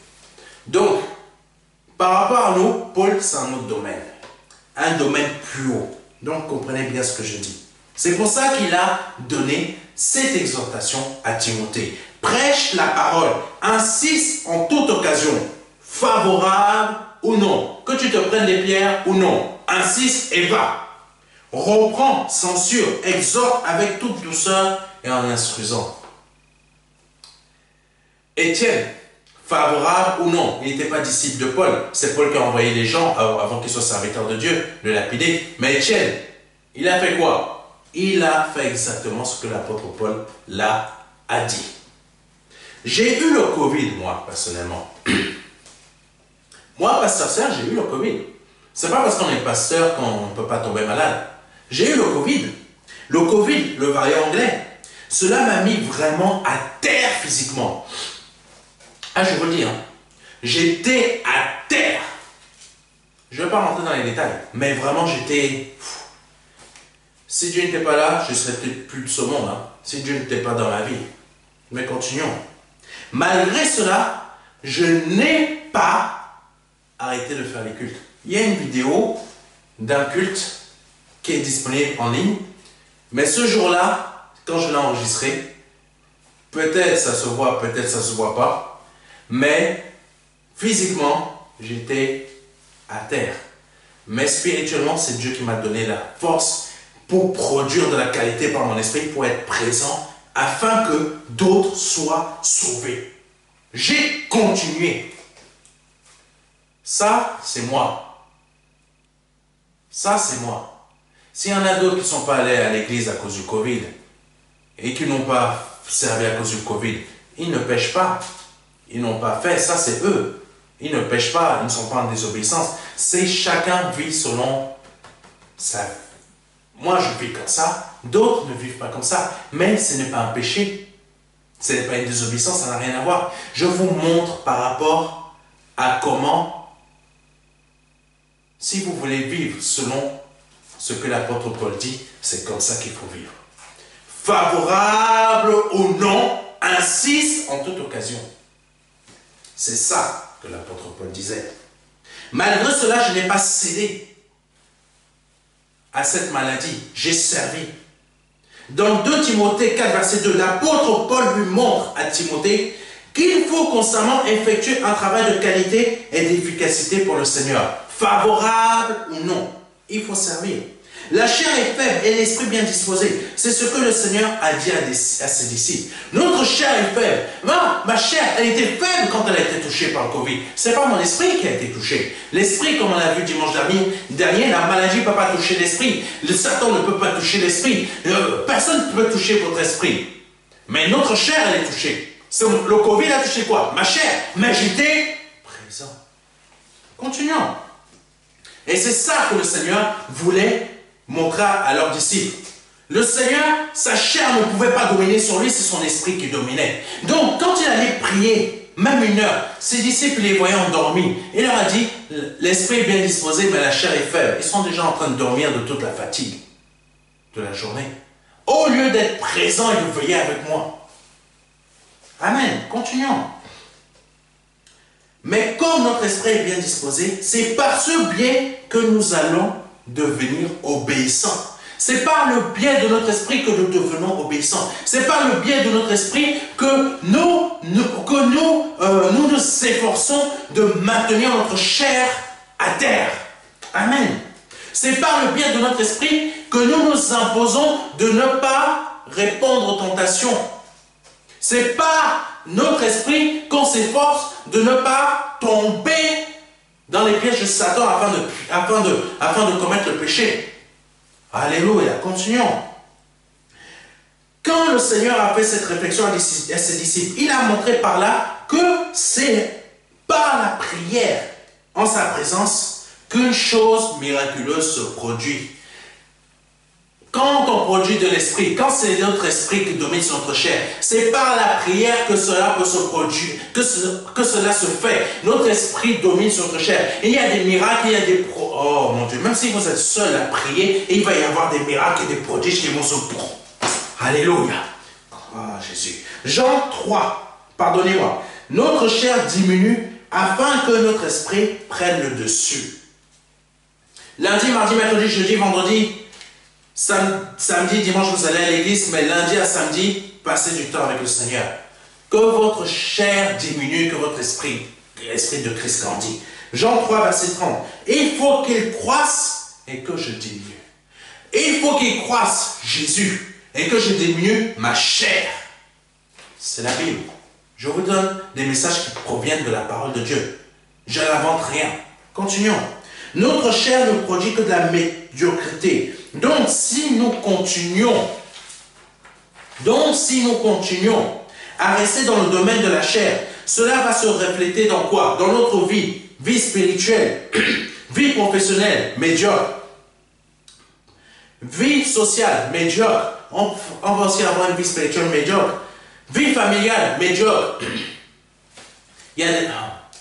Donc, par rapport à nous, Paul, c'est un autre domaine. Un domaine plus haut. Donc, comprenez bien ce que je dis. C'est pour ça qu'il a donné cette exhortation à Timothée. Prêche la parole, insiste en toute occasion, favorable ou non, que tu te prennes des pierres ou non, insiste et va. Reprends, censure, exhorte avec toute douceur et en instruisant. Étienne, favorable ou non, il n'était pas disciple de Paul. C'est Paul qui a envoyé les gens avant qu'il soit serviteur de Dieu, le lapider. Mais Étienne, il a fait quoi? Il a fait exactement ce que l'apôtre Paul a dit. J'ai eu le Covid, moi, personnellement. Moi, pasteur Serge, j'ai eu le Covid. C'est pas parce qu'on est pasteur qu'on ne peut pas tomber malade. J'ai eu le Covid. Le Covid, le variant anglais, cela m'a mis vraiment à terre physiquement. Ah, je vous le dis, hein. J'étais à terre. Je ne vais pas rentrer dans les détails, mais vraiment, j'étais... Si Dieu n'était pas là, je ne serais peut-être plus de ce monde. Hein. Si Dieu n'était pas dans ma vie. Mais continuons. Malgré cela, je n'ai pas arrêté de faire les cultes. Il y a une vidéo d'un culte qui est disponible en ligne. Mais ce jour-là, quand je l'ai enregistré, peut-être ça se voit, peut-être ça ne se voit pas. Mais physiquement, j'étais à terre. Mais spirituellement, c'est Dieu qui m'a donné la force pour produire de la qualité par mon esprit, pour être présent, afin que d'autres soient sauvés. J'ai continué. Ça, c'est moi. Ça, c'est moi. S'il y en a d'autres qui ne sont pas allés à l'église à cause du Covid et qui n'ont pas servi à cause du Covid, ils ne pêchent pas. Ils n'ont pas fait, ça c'est eux. Ils ne pêchent pas, ils ne sont pas en désobéissance. C'est chacun vit selon sa vie. Moi je vis comme ça, d'autres ne vivent pas comme ça. Mais ce n'est pas un péché. Ce n'est pas une désobéissance, ça n'a rien à voir. Je vous montre par rapport à comment, si vous voulez vivre selon ce que l'apôtre Paul dit, c'est comme ça qu'il faut vivre. Favorable ou non, insiste en toute occasion. C'est ça que l'apôtre Paul disait. Malgré cela, je n'ai pas cédé à cette maladie. J'ai servi. Dans 2 Timothée 4, verset 2, l'apôtre Paul lui montre à Timothée qu'il faut constamment effectuer un travail de qualité et d'efficacité pour le Seigneur. Favorable ou non, il faut servir. La chair est faible et l'esprit bien disposé. C'est ce que le Seigneur a dit à ses disciples. Notre chair est faible. Ma chair, elle était faible quand elle a été touchée par le Covid. Ce n'est pas mon esprit qui a été touché. L'esprit, comme on l'a vu dimanche dernier, la maladie ne peut pas toucher l'esprit. Le Satan ne peut pas toucher l'esprit. Personne ne peut toucher votre esprit. Mais notre chair, elle est touchée. Le Covid a touché quoi? Ma chair. Mais j'étais présent. Continuons. Et c'est ça que le Seigneur voulait montrer à leurs disciples. Le Seigneur, sa chair ne pouvait pas dominer sur lui, c'est son esprit qui dominait. Donc, quand il allait prier, même 1 heure, ses disciples les voyaient endormis. Il leur a dit, l'esprit est bien disposé, mais la chair est faible. Ils sont déjà en train de dormir de toute la fatigue de la journée. Au lieu d'être présents et de veiller avec moi. Amen. Continuons. Mais comme notre esprit est bien disposé, c'est par ce biais que nous allons devenir obéissants. C'est par le biais de notre esprit que nous devenons obéissants. C'est par le biais de notre esprit que nous nous efforçons de maintenir notre chair à terre. Amen. C'est par le biais de notre esprit que nous nous imposons de ne pas répondre aux tentations. C'est par notre esprit qu'on s'efforce de ne pas tomber dans les pièges de Satan afin de commettre le péché. Alléluia, continuons. Quand le Seigneur a fait cette réflexion à ses disciples, il a montré par là que c'est par la prière en sa présence qu'une chose miraculeuse se produit. Quand on produit de l'esprit, quand c'est notre esprit qui domine sur notre chair, c'est par la prière que cela peut se produire, que cela se fait. Notre esprit domine sur notre chair. Et il y a des miracles, il y a des... Oh mon Dieu, même si vous êtes seul à prier, il va y avoir des miracles et des prodiges qui vont se produire. Alléluia. Oh Jésus. Jean 3, pardonnez-moi. Notre chair diminue afin que notre esprit prenne le dessus. Lundi, mardi, mercredi, jeudi, vendredi, samedi, dimanche, vous allez à l'église, mais lundi à samedi, passez du temps avec le Seigneur. Que votre chair diminue, que votre esprit, l'esprit de Christ grandit. Jean 3, verset 30. Il faut qu'il croisse et que je diminue. Il faut qu'il croisse, Jésus, et que je diminue ma chair. C'est la Bible. Je vous donne des messages qui proviennent de la parole de Dieu. Je n'invente rien. Continuons. Notre chair ne produit que de la médiocrité. Donc, si nous continuons à rester dans le domaine de la chair, cela va se refléter dans quoi? Dans notre vie, vie spirituelle, vie professionnelle, médiocre, vie sociale, médiocre. On va aussi avoir une vie spirituelle médiocre, vie familiale, médiocre.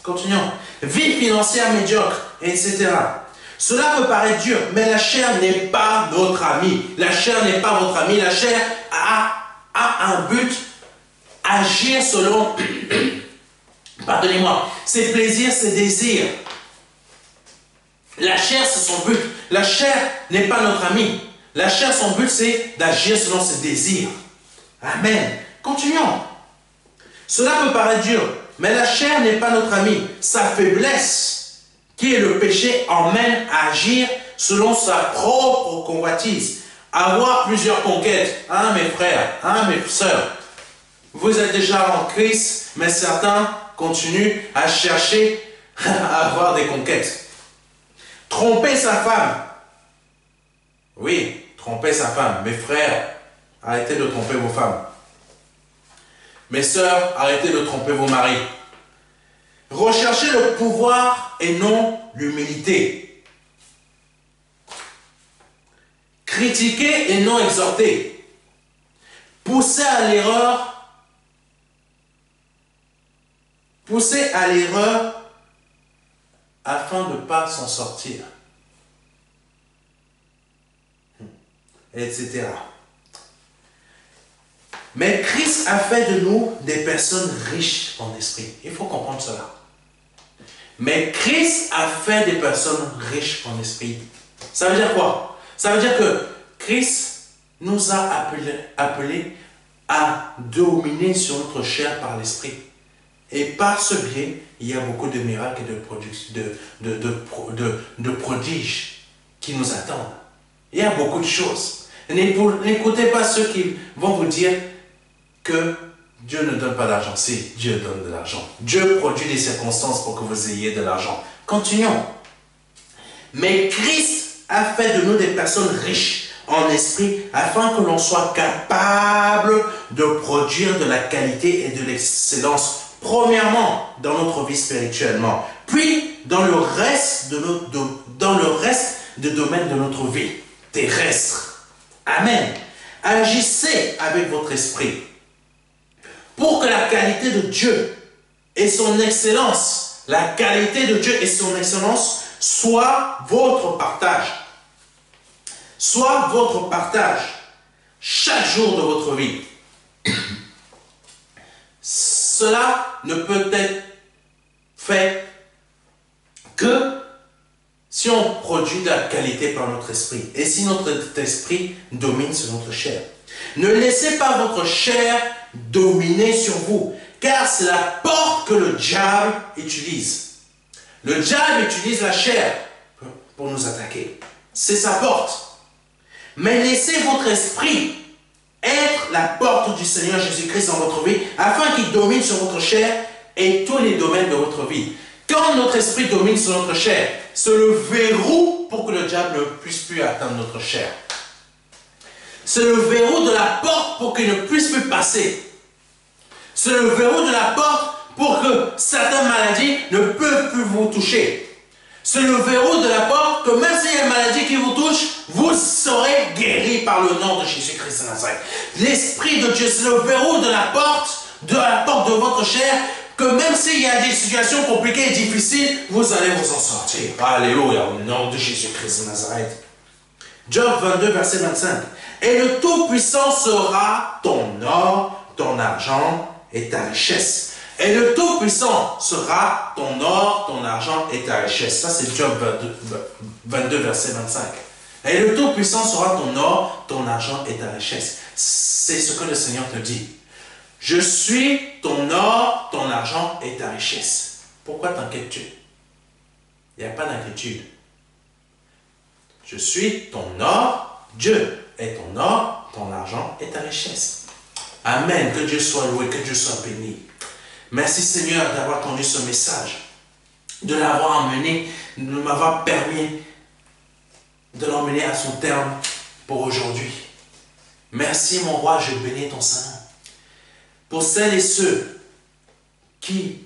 Continuons. Vie financière médiocre, etc. Cela peut paraître dur, mais la chair n'est pas notre ami. La chair n'est pas votre ami. La chair a un but, agir selon, pardonnez-moi, ses plaisirs, ses désirs. La chair, c'est son but. La chair n'est pas notre ami. La chair, son but, c'est d'agir selon ses désirs. Amen. Continuons. Cela peut paraître dur, mais la chair n'est pas notre ami. Sa faiblesse, qui est le péché, emmène à agir selon sa propre convoitise. Avoir plusieurs conquêtes. Hein, mes frères, hein, mes sœurs. Vous êtes déjà en Christ, mais certains continuent à chercher à avoir des conquêtes. Tromper sa femme. Oui, tromper sa femme. Mes frères, arrêtez de tromper vos femmes. Mes sœurs, arrêtez de tromper vos maris. Rechercher le pouvoir et non l'humilité. Critiquer et non exhorter. Pousser à l'erreur poussé à l'erreur afin de ne pas s'en sortir, etc. Mais Christ a fait de nous des personnes riches en esprit. Il faut comprendre cela. Mais Christ a fait des personnes riches en esprit. Ça veut dire quoi? Ça veut dire que Christ nous a appelés à dominer sur notre chair par l'esprit. Et par ce biais, il y a beaucoup de miracles et de prodiges qui nous attendent. Il y a beaucoup de choses. N'écoutez pas ceux qui vont vous dire que Dieu ne donne pas d'argent. Si, Dieu donne de l'argent. Dieu produit des circonstances pour que vous ayez de l'argent. Continuons. Mais Christ a fait de nous des personnes riches en esprit afin que l'on soit capable de produire de la qualité et de l'excellence. Premièrement, dans notre vie spirituellement. Puis, dans le reste des domaines de notre vie terrestre. Amen. Agissez avec votre esprit pour que la qualité de Dieu et son excellence, soit votre partage. Soit votre partage chaque jour de votre vie. Cela ne peut être fait que si on produit de la qualité par notre esprit et si notre esprit domine sur notre chair. Ne laissez pas votre chair dominer sur vous, car c'est la porte que le diable utilise. Le diable utilise la chair pour nous attaquer. C'est sa porte. Mais laissez votre esprit être la porte du Seigneur Jésus-Christ dans votre vie, afin qu'il domine sur votre chair et tous les domaines de votre vie. Quand notre esprit domine sur notre chair, c'est le verrou pour que le diable ne puisse plus atteindre notre chair. C'est le verrou de la porte pour qu'il ne puisse plus passer. C'est le verrou de la porte pour que certaines maladies ne peuvent plus vous toucher. C'est le verrou de la porte que même s'il y a une maladie qui vous touche, vous serez guéri par le nom de Jésus-Christ de Nazareth. L'Esprit de Dieu, c'est le verrou de la porte de votre chair, que même s'il y a des situations compliquées et difficiles, vous allez vous en sortir. Alléluia, au nom de Jésus-Christ de Nazareth. Job 22, verset 25. Et le Tout-Puissant sera ton or, ton argent et ta richesse. Et le Tout-Puissant sera ton or, ton argent et ta richesse. Ça, c'est Job 22, verset 25. Et le Tout-Puissant sera ton or, ton argent et ta richesse. C'est ce que le Seigneur te dit. Je suis ton or, ton argent et ta richesse. Pourquoi t'inquiètes-tu? Il n'y a pas d'inquiétude. Je suis ton or, Dieu est ton or, ton argent et ta richesse. Amen. Que Dieu soit loué, que Dieu soit béni. Merci Seigneur d'avoir entendu ce message, de l'avoir amené, de m'avoir permis de l'emmener à son terme pour aujourd'hui. Merci mon roi, je bénis ton Saint-Nom. Pour celles et ceux qui,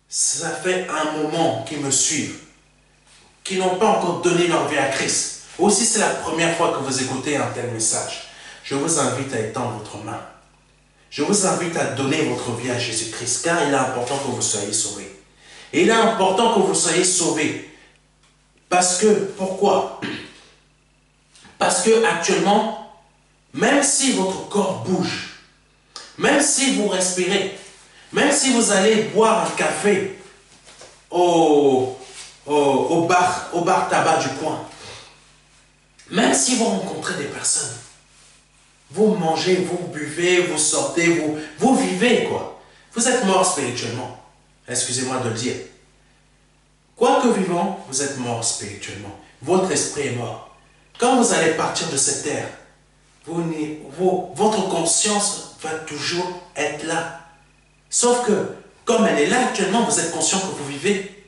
ça fait un moment qu'ils me suivent, qui n'ont pas encore donné leur vie à Christ, aussi c'est la première fois que vous écoutez un tel message, je vous invite à étendre votre main. Je vous invite à donner votre vie à Jésus-Christ, car il est important que vous soyez sauvés. Et il est important que vous soyez sauvés. Parce que, pourquoi? Parce que actuellement, même si votre corps bouge, même si vous respirez, même si vous allez boire un café au bar tabac du coin, même si vous rencontrez des personnes, vous mangez, vous buvez, vous sortez, vous vivez, quoi. Vous êtes mort spirituellement. Excusez-moi de le dire. Quoique vivant, vous êtes mort spirituellement. Votre esprit est mort. Quand vous allez partir de cette terre, votre conscience va toujours être là. Sauf que, comme elle est là actuellement, vous êtes conscient que vous vivez.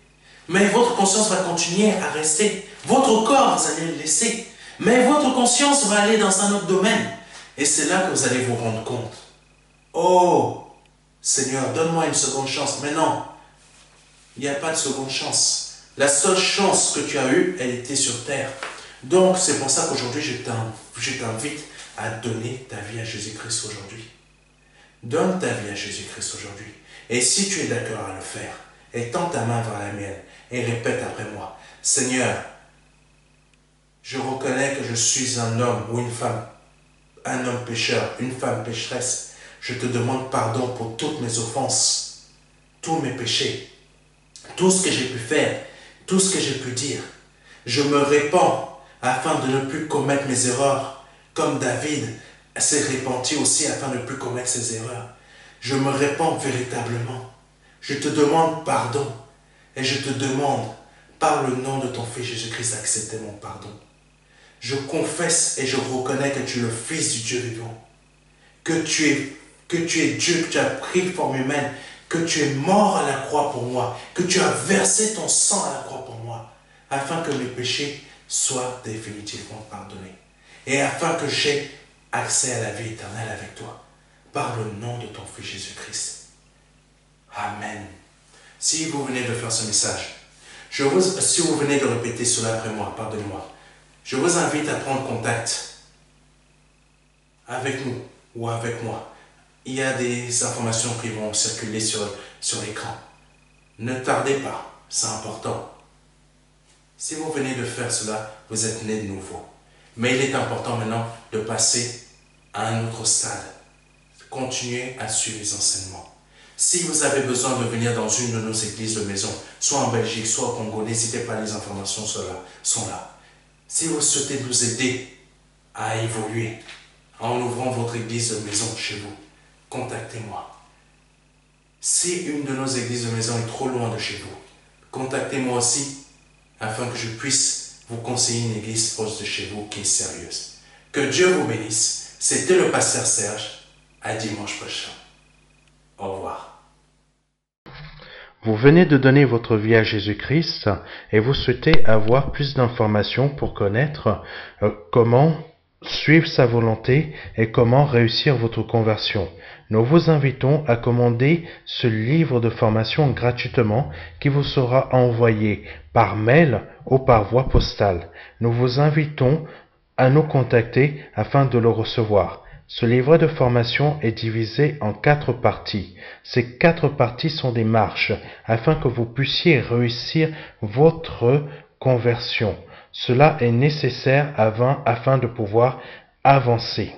Mais votre conscience va continuer à rester. Votre corps, vous allez le laisser. Mais votre conscience va aller dans un autre domaine. Et c'est là que vous allez vous rendre compte. Oh, Seigneur, donne-moi une seconde chance. Mais non, il n'y a pas de seconde chance. La seule chance que tu as eue, elle était sur terre. Donc, c'est pour ça qu'aujourd'hui, je t'invite à donner ta vie à Jésus-Christ aujourd'hui. Donne ta vie à Jésus-Christ aujourd'hui. Et si tu es d'accord à le faire, étends ta main vers la mienne et répète après moi. Seigneur, je reconnais que je suis un homme ou une femme, un homme pécheur, une femme pécheresse. Je te demande pardon pour toutes mes offenses, tous mes péchés, tout ce que j'ai pu faire, tout ce que j'ai pu dire. Je me répands afin de ne plus commettre mes erreurs, comme David s'est repenti aussi afin de ne plus commettre ses erreurs. Je me répands véritablement. Je te demande pardon et je te demande, par le nom de ton Fils Jésus-Christ, d'accepter mon pardon. Je confesse et je reconnais que tu es le Fils du Dieu vivant, que tu es Dieu, que tu as pris forme humaine, que tu es mort à la croix pour moi, que tu as versé ton sang à la croix pour moi, afin que mes péchés soient définitivement pardonnés et afin que j'aie accès à la vie éternelle avec toi, par le nom de ton Fils Jésus-Christ. Amen. Si vous venez de faire ce message, si vous venez de répéter cela après moi, pardonnez-moi, je vous invite à prendre contact avec nous ou avec moi. Il y a des informations qui vont circuler sur l'écran. Ne tardez pas, c'est important. Si vous venez de faire cela, vous êtes né de nouveau. Mais il est important maintenant de passer à un autre stade. Continuez à suivre les enseignements. Si vous avez besoin de venir dans une de nos églises de maison, soit en Belgique, soit au Congo, n'hésitez pas, les informations sont là. Si vous souhaitez nous aider à évoluer en ouvrant votre église de maison chez vous, contactez-moi. Si une de nos églises de maison est trop loin de chez vous, contactez-moi aussi afin que je puisse vous conseiller une église proche de chez vous qui est sérieuse. Que Dieu vous bénisse. C'était le pasteur Serge. À dimanche prochain. Au revoir. Vous venez de donner votre vie à Jésus-Christ et vous souhaitez avoir plus d'informations pour connaître comment suivre sa volonté et comment réussir votre conversion. Nous vous invitons à commander ce livre de formation gratuitement qui vous sera envoyé par mail ou par voie postale. Nous vous invitons à nous contacter afin de le recevoir. Ce livret de formation est divisé en 4 parties. Ces 4 parties sont des marches afin que vous puissiez réussir votre conversion. Cela est nécessaire afin de pouvoir avancer.